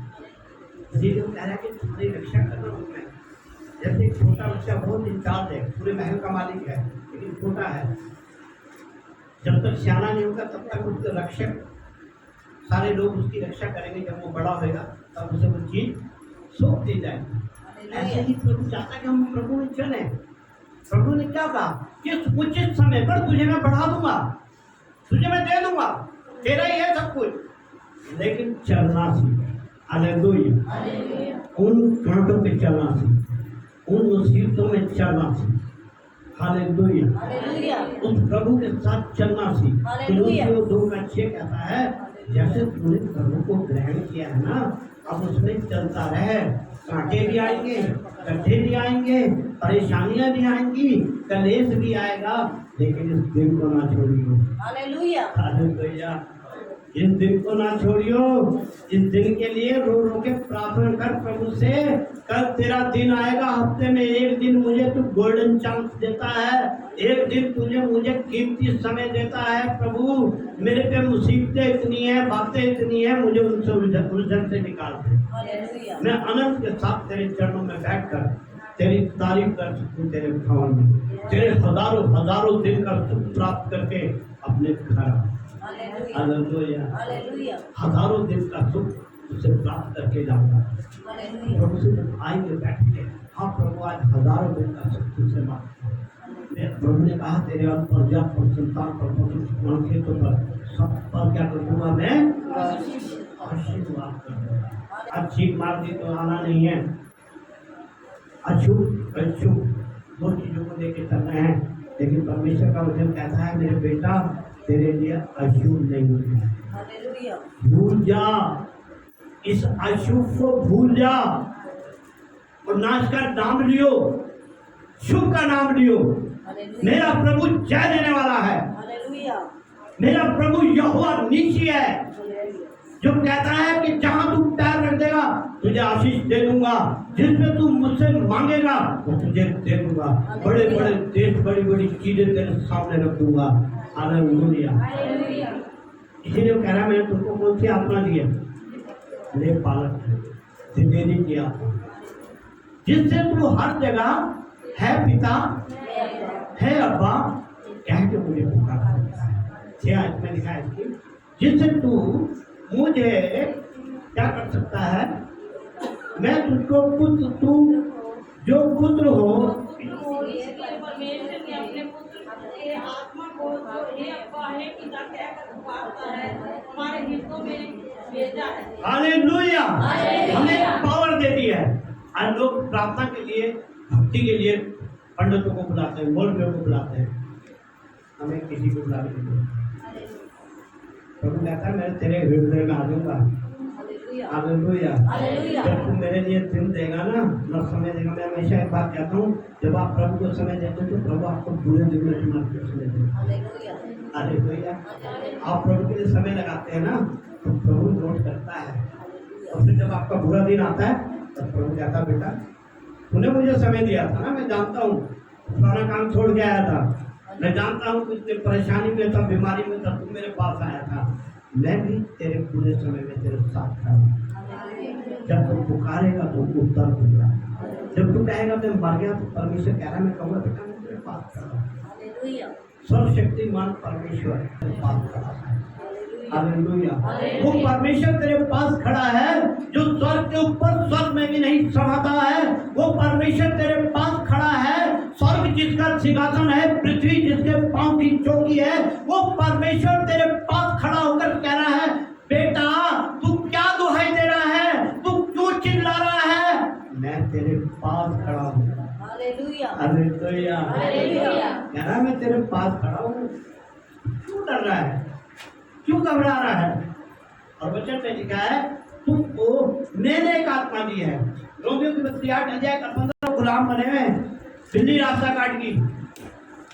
[SPEAKER 1] इसलिए कह रहा है कि तुम्हारी रक्षा करना उसमें। जैसे एक छोटा बच्चा बहुत इंचार्ज है, पूरे महल का मालिक है, लेकिन छोटा है, जब तक सियाना नहीं होगा तब तक उसके रक्षक, सारे लोग उसकी रक्षा करेंगे। जब वो बड़ा होगा तब उसे वो चीज सौंप दी जाएगी। ऐसे ही प्रभु चाहता है कि हम प्रभु में चले। प्रभु ने क्या कहा कि उचित समय पर तुझे मैं बढ़ा दूंगा, तुझे मैं दे दूंगा, तेरा ही है सब कुछ, लेकिन चलना सीख। हालेलुया। उन कांटों पे चलना सीख, उन मुसीबतों में चलना सीख। हालेलुया। उस प्रभु के साथ चलना सीख। फिलिप्पियों 2:6 कहता है, जैसे तूने प्रभु को ग्रहण किया है ना, अब उसमें चलता रहे। कांटे भी आएंगे, गड्ढे भी आएंगे, परेशानियां भी आएंगी, कलेश भी आएगा, लेकिन इस दिन को ना छोड़ियो। हालेलुया। हालेलुया। इस दिन को ना छोड़ियो। इस दिन के लिए रो रो के प्रार्थना कर प्रभु से। कल तेरा दिन आएगा, हफ्ते में एक दिन मुझे तू गोल्डन चांस देता है, एक दिन तुझे मुझे कीमती समय देता है। प्रभु मेरे पे मुसीबतें इतनी है, बातें इतनी है, मुझे उनसे उलझन से निकाल दे। मैं अनंत के साथ तेरे चरणों में बैठकर तेरी तारीफ कर सकूं, तेरे भवन में तेरे हजारों हजारों दिन का सुख प्राप्त करके अपने घर। हालेलुया। हजारों दिन का सुख उसे प्राप्त करके जाऊंगा। प्रभु से जब आएंगे बैठेंगे, हाँ प्रभु आज हजारों दिन का सुख तुझसे मांगते। प्रभु ने कहा तेरे और प्रजा पर, संतान पर, खेतों पर, सब पर क्या करूँगा मैं? आशीर्वाद करूँगा। आज छींक मार दी तो आना नहीं है। अशुभ अशुभ दो चीजों को लेके चलना है, लेकिन परमेश्वर का वचन कहता है मेरे बेटा तेरे लिए अशुभ नहीं है।
[SPEAKER 2] हालेलुया।
[SPEAKER 1] भूल जा, इस अशुभ को भूल जा और नाश का नाम लियो, शुभ का नाम लियो। मेरा प्रभु जय देने वाला है।
[SPEAKER 2] हालेलुया।
[SPEAKER 1] मेरा प्रभु यहोवा नीची है, जो कहता है कि जहां तू पैर रख देगा तुझे आशीष दे दूंगा, जिसमें तू मुझसे मांगेगा वो तुझे दे दूंगा। बड़े बड़े देश, बड़ी बड़ी चीजें तेरे सामने रख दूंगा। हालेलुया। इसीलिए कह रहा मैंने तुमको कौन सी आत्मा दी है? ले पालक जिंदगी की आत्मा, जिससे तू हर जगह है पिता, है अब्बा कह के मुझे पुकारता है। 6 आयत में लिखा है कि जिससे तू मुझे क्या कर सकता है? मैं तुझको पुत्र, तू जो पुत्र हो,
[SPEAKER 2] परमेश्वर ने अपने पुत्र के आत्मा को जो हे अब्बा हे पिता कहकर पुकारता है, हमारे हृदयों में भेजा है।
[SPEAKER 1] हालेलुया। हमें पावर देती है। आज लोग प्रार्थना के लिए, भक्ति के लिए पंडितों को बुलाते हैं, मौलवियों को बुलाते हैं, हमें किसी को बुलाने के लिए। प्रभु कहता है मैं तेरे हृदय में आ जाऊंगा। हालेलुया। जब तू मेरे लिए दिन देगा ना, न समय देगा। मैं हमेशा एक बात कहता हूँ, जब आप प्रभु को समय देते हो तो प्रभु आपको पूरे दिन में समय देते हैं। हालेलुया। आप प्रभु के लिए समय लगाते हैं ना तो प्रभु नोट करता है, और फिर जब आपका बुरा दिन आता है तो प्रभु कहता है बेटा तूने मुझे समय दिया था ना, मैं जानता हूँ पुराना काम छोड़ के आया था, मैं जानता हूँ कुछ परेशानी में था, बीमारी में था, तू मेरे पास आया था, मैं भी तेरे पूरे समय में तेरे साथ था। जब तू पुकारेगा तो उत्तर दूंगा। जब तू कहेगा मैं मर गया तो परमेश्वर कह रहा है मैं कहूँगा बेटा मैं तेरे पास खड़ा, सर्वशक्तिमान परमेश्वर तेरे पास खड़ा है। हालेलुया। वो परमेश्वर तेरे पास खड़ा है जो स्वर्ग के ऊपर, स्वर्ग में भी नहीं समाता है। वो परमेश्वर तेरे पास खड़ा है, स्वर्ग जिसका सिंहासन है, पृथ्वी जिसके पांव की चौकी है, वो परमेश्वर तेरे पास खड़ा होकर कह रहा है बेटा तू क्या दुहाई दे रहा है, तू क्यों चिल्ला रहा है, मैं तेरे पास खड़ा हूँ।
[SPEAKER 2] हालेलुया।
[SPEAKER 1] हालेलुया।
[SPEAKER 2] हालेलुया।
[SPEAKER 1] कह रहा मैं तेरे पास खड़ा हूँ, क्यों डर रहा है, क्यों घबरा रहा है? और वचन में लिखा है तुमको मैंने एक आत्मा दी है। रोमियो की 8:15 गुलाम बने हुए, बिल्ली रास्ता काट गई,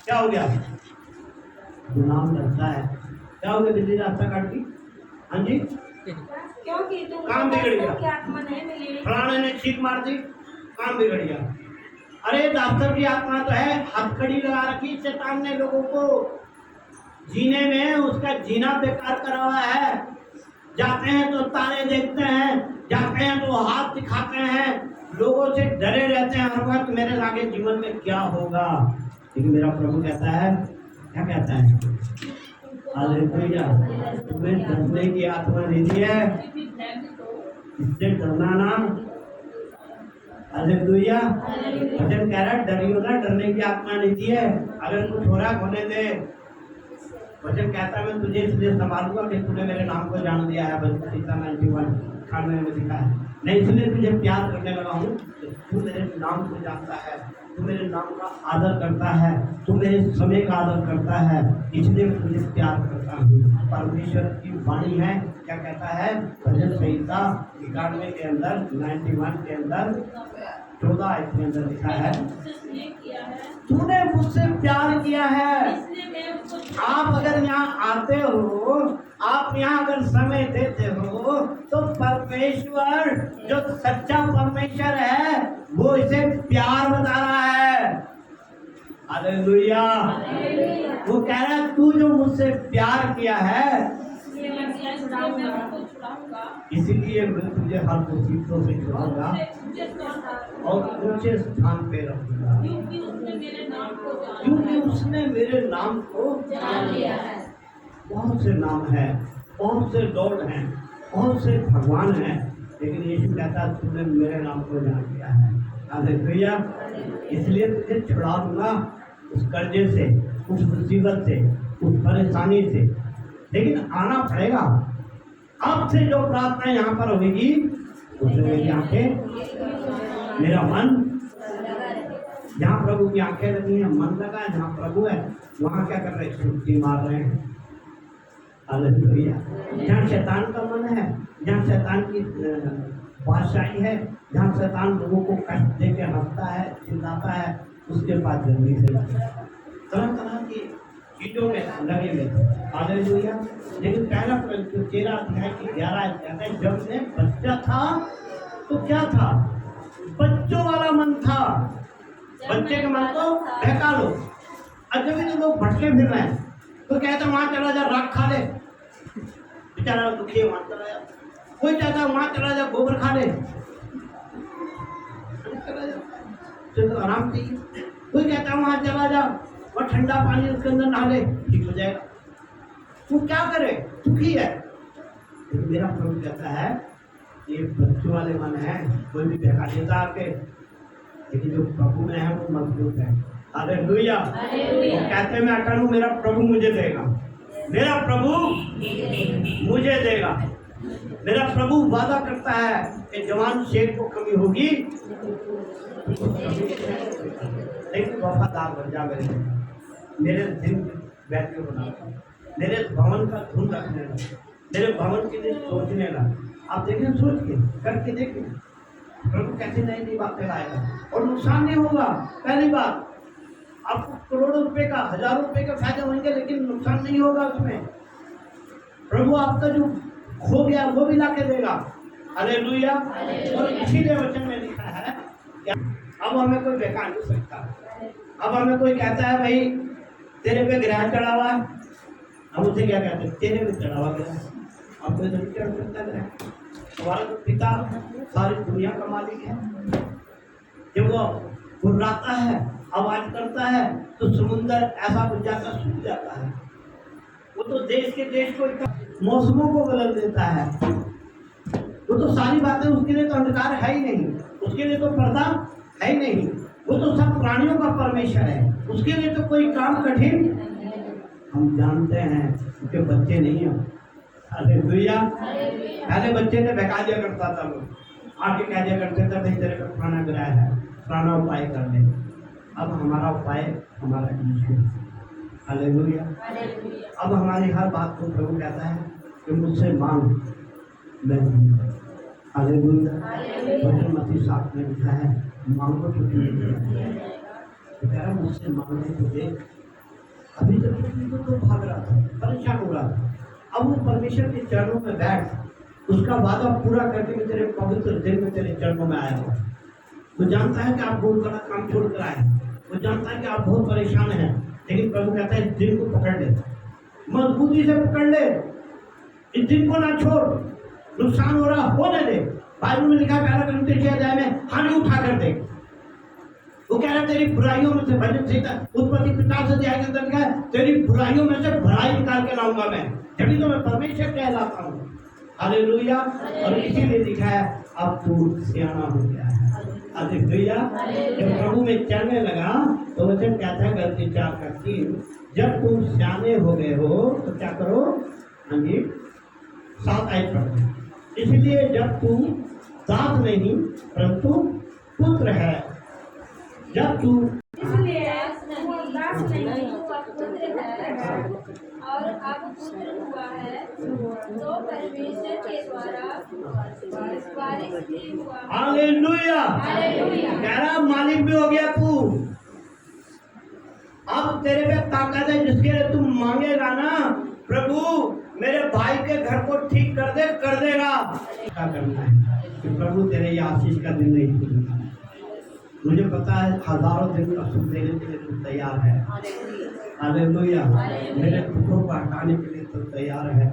[SPEAKER 1] क्या हो गया? गुलाम डरता है। क्या हो गया? बिल्ली रास्ता काट गई। हाँ जी,
[SPEAKER 2] क्योंकि तुम
[SPEAKER 1] काम बिगड़ गया,
[SPEAKER 2] आत्मा नहीं मिली,
[SPEAKER 1] फलाने ने छींक मार दी, काम बिगड़ गया। अरे दास्तर की आत्मा तो है, हथकड़ी लगा रखी शैतान ने लोगों को जीने में, उसका जीना बेकार करा हुआ है। जाते हैं तो तारे देखते हैं, जाते हैं तो हाथ दिखाते हैं, लोगों से डरे रहते हैं हर वक्त मेरे आगे जीवन में क्या होगा। लेकिन मेरा प्रभु कहता है, क्या कहता है? हालेलुया। तुम्हें डरने की आत्मा नहीं दी है, इससे डरना ना। हालेलुया। वचन कह रहा है डरियो ना, डरने की आत्मा नहीं दी है। अगर कुछ हो रहा होने दे। वचन कहता है मैं तुझे इसलिए संभालूंगा कि तूने मेरे नाम को जान लिया है। गीता 91 में लिखा है, मैं इसलिए तुझे प्यार करने लगा हूँ, तू मेरे नाम को जानता है, तू मेरे नाम का आदर करता है, तू मेरे समय का आदर करता है, इसलिए तुझे प्यार करता हूँ। परमेश्वर की वाणी है, क्या कहता है? भजन संहिता 91 के अंदर, 91 के अंदर 14 के अंदर लिखा है तूने मुझसे प्यार किया है। आप अगर यहाँ आते हो, आप यहाँ अगर समय देते हो तो परमेश्वर जो सच्चा परमेश्वर है वो इसे प्यार बता रहा है। हालेलुया। वो कह रहा है तू जो मुझसे प्यार किया है इसीलिए मैं तुझे हर मुसीबतों से छुड़ाऊंगा और ऊंचे स्थान पे रखूंगा, क्योंकि उसने मेरे नाम को जान लिया है। बहुत से नाम है, बहुत से लॉर्ड हैं, बहुत से भगवान हैं, लेकिन यीशु कहता है तूने मेरे नाम को जान लिया है। हालेलुया। इसलिए तुझे छुड़ा दूंगा उस कर्जे से, उस मुसीबत से, उस परेशानी से, लेकिन आना पड़ेगा। अब से जो प्रार्थना यहाँ पर होगी उसमें मेरी आंखें, मेरा मन, जहाँ प्रभु की आंखें लगी हैं, मन लगा है, जहाँ प्रभु है वहाँ क्या कर रहे हैं? छुट्टी मार रहे हैं। हालेलुया। जहाँ शैतान का मन है, जहाँ शैतान की बादशाही है, जहाँ शैतान लोगों को कष्ट दे के हंसता है, चिल्लाता है, उसके पास जल्दी से तरह तरह की चीजों में लगे हुए। हालेलुया। लेकिन पहला 13 अध्याय की 11 कहते हैं, जब मैं बच्चा था तो क्या था? बच्चों वाला मन था। बच्चे के मन को बहका लो। अब जब ये लोग भटके फिर रहे हैं तो कहते वहां चला जा, राख खा ले, बेचारा दुखी है, वहां चला जा। कोई कहता वहां चला जा, गोबर खा ले, चला जा, तो आराम चाहिए। कोई कहता वहां चला जा और ठंडा पानी उसके अंदर नहा ले, ठीक हो जाएगा। वो क्या करे? दुखी है। लेकिन मेरा प्रभु कहता है ये बच्चों वाले मन है, कोई भी बहका देता आपके, लेकिन जो प्रभु में है वो मजबूत है। हालेलुया। वो कहते मैं करूं, मेरा प्रभु मुझे देगा, मेरा प्रभु मुझे देगा। मेरा प्रभु वादा करता है कि जवान शेर को कमी होगी, लेकिन वफादार बन जा मेरे दिन बैठ के बना, मेरे भवन का धुन रखने लगा, मेरे भवन के लिए सोचने लगा। आप देखें, सोच के करके देखें, प्रभु कैसे नई नई बातें लाएगा और नुकसान नहीं होगा। पहली बात, आपको करोड़ों रुपए का, हजारों रुपए का फायदा होंगे, लेकिन नुकसान नहीं होगा उसमें। प्रभु आपका जो खो गया वो भी ला के देगा। हालेलुया। और इसीलिए वचन में लिखा है अब हमें कोई बेकार नहीं सकता। अब हमें कोई कहता है भाई तेरे पे ग्रह चढ़ा हुआ, हम उसे क्या कहते हैं? तेरे पे चढ़ा हुआ ग्रह। अब कोई तो चढ़ सकता ग्रह। हमारा जो पिता सारी दुनिया का मालिक है, जब वो गुर्राता है, आवाज करता है, तो समुंदर ऐसा बुझ जाता, सूख जाता है। वो तो देश के देश को, मौसमों को बदल देता है। वो तो सारी बातें, उसके लिए तो अंधकार है ही नहीं, उसके लिए तो पर्दा है ही नहीं। वो तो सब प्राणियों का परमेश्वर है, उसके लिए तो कोई काम कठिन। हम जानते हैं उनके बच्चे नहीं हैं। हालेलुया। पहले बच्चे ने बहका दिया करता था, लोग आके कह दिया करते थे भाई तेरे को खाना गिराया है, खाना उपाय कर ले। अब हमारा उपाय हमारा यीशु। हालेलुया। अब हमारी हर बात को प्रभु कहता है कि मुझसे मांग, मैं दूंगा। हालेलुया। वचन मत्ती 7 में लिखा है, मांगो तो कह रहा मुझसे मांगने को दे। अभी तक तो भाग रहा था, परेशान हो रहा था। अब वो परमेश्वर के चरणों में बैठ, उसका वादा पूरा करके मैं तेरे पवित्र दिन में तेरे चरणों में आया हूँ। वो जानता है कि आप बहुत बड़ा काम छोड़ कर आए, वो जानता है कि आप बहुत परेशान हैं, लेकिन प्रभु कहता है इस दिन को पकड़ ले, मजबूती से पकड़ ले, इस दिन को ना छोड़। नुकसान हो रहा होने दे। बाइबल में लिखा है 1 कुरिन्थियों 6 अध्याय में, हानि उठा कर दे। वो कह रहा है तेरी बुराइयों में से, भजन संहिता उत्पत्ति 50 अध्याय के अंदर लिखा है, तेरी बुराइयों में से भलाई निकाल के लाऊंगा मैं, जब तो मैं परमेश्वर कहलाता हूँ। हालेलुया। और इसीलिए लिखा है अब तू सियाना हो गया है। हालेलुया। जब प्रभु में चलने लगा तो वचन कहता है गलती 4:3, जब तुम सियाने हो गए हो तो क्या करो? हाँ जी, 7 आयत पढ़ो। इसलिए जब तुम दास नहीं परंतु पुत्र है, जब तू
[SPEAKER 2] इसलिए वो दास नहीं हुआ, पुत्र है, और अब पुत्र हुआ है तो परमेश्वर के द्वारा वारिस भी हुआ।
[SPEAKER 1] हालेलुया। कह रहा मालिक भी हो गया तू। अब तेरे पे ताकत है, जिसके लिए तुम मांगेगा ना, प्रभु मेरे भाई के घर को ठीक कर दे, कर देगा। क्या करना है कि प्रभु तेरे ये आशीष का दिन नहीं भूलूंगा। मुझे पता है हजारों दिन का सुख देने के लिए तुम तैयार है। हालेलुया। मेरे दुखों को हटाने के लिए तुम तैयार है।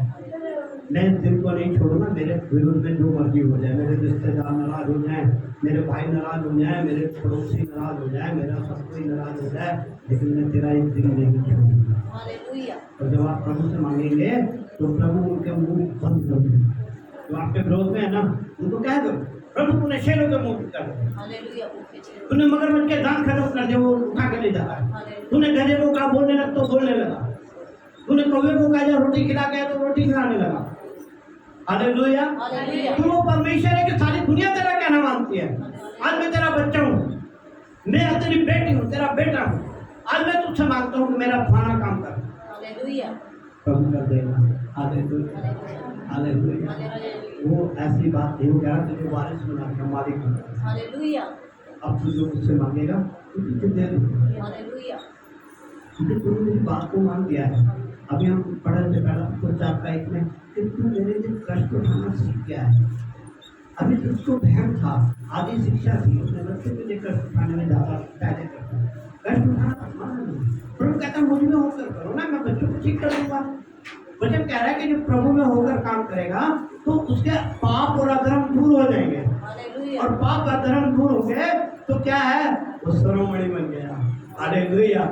[SPEAKER 1] मैं इस दिन को नहीं छोड़ूंगा, मेरे विरुद्ध में जो मर्जी हो जाए, मेरे रिश्तेदार नाराज हो जाए, मेरे भाई नाराज हो जाए, मेरे पड़ोसी नाराज हो जाए, मेरा सब कोई नाराज हो जाए, लेकिन मैं तेरा एक दिन नहीं छोड़ूंगा। और जब आप प्रभु से मांगेंगे तो प्रभु उनके मुंह बंद कर देंगे। जो आपके विरोध में है ना, उनको कह दो प्रभु तूने शेरों के मुंह कर दिया, तूने मगरमच्छ के दांत खत्म कर दिया, वो उठा के ले जा रहा है। तूने गधे को कहा बोलने लग तो बोलने लगा, तूने कौवे को कहा जा रोटी खिला गया तो रोटी खिलाने लगा। हालेलुया। तू वो परमेश्वर है कि सारी दुनिया तेरा कहना मानती है। आज मैं तेरा बच्चा हूँ, मैं तेरी बेटी हूँ, तेरा बेटा हूँ। आज मैं तुझसे मांगता हूँ कि मेरा फलाना काम कर। प्रभु कर देगा। Hallelujah, hallelujah. वो ऐसी बात नहीं, वो कह रहा तुझे वारिस बना के मालिक बना।
[SPEAKER 2] हालेलुया,
[SPEAKER 1] अब तू जो मुझसे मांगेगा तो तुझे दे दूंगा,
[SPEAKER 2] हालेलुया,
[SPEAKER 1] क्योंकि तूने मेरी बात को मान लिया है। अभी हम पढ़े थे पहला तो 4:1 में कि तू मेरे लिए कष्ट उठाना सीख गया है। अभी तो उसको वहम था, आधी शिक्षा थी, उसने बच्चे तुझे कष्ट उठाने में ज़्यादा पहले करता, कष्ट उठाना आसान नहीं। प्रभु कहता मुझ में होकर करो ना, मैं बच्चों को ठीक कर दूंगा। वचन कह रहा है कि जो प्रभु में होकर काम करेगा तो उसके पाप और अधर्म दूर हो जाएंगे, और पाप अधर्म दूर हो गए तो क्या है, वो शिरोमणि बन गया। हालेलुया।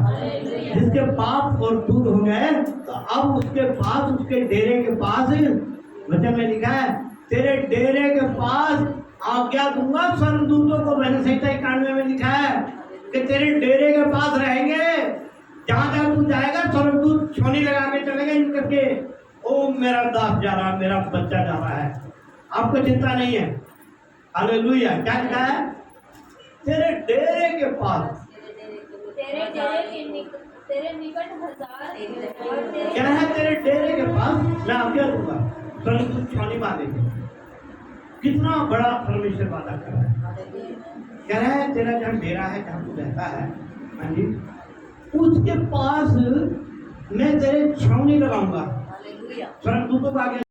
[SPEAKER 1] जिसके पाप और दूर हो गए तो अब उसके पास, उसके डेरे के पास, वचन में लिखा है तेरे डेरे के पास आज्ञा दूंगा स्वर्गदूतों को। मैंने संहिता 91 में लिखा है कि तेरे डेरे के पास रहेंगे, जहां जहां तू जाएगा स्वर्गदूत छोनी लगा के चलेगा इन करके, ओ मेरा दास जा रहा, मेरा बच्चा जा रहा है, आपको चिंता नहीं है। हालेलुया। क्या लिखा है, तेरे डेरे के पास,
[SPEAKER 2] तेरे निकट हजार
[SPEAKER 1] क्या है, तेरे डेरे के पास मैं आज्ञा दूंगा स्वर्गदूत छोनी बांधेंगे। कितना बड़ा परमेश्वर वादा कर रहा है। कह रहा है तेरा जहाँ डेरा है, जहाँ तू रहता है, हाँ जी, उसके पास मैं तेरे छावनी लगाऊंगा। स्वर्गदूतों को आगे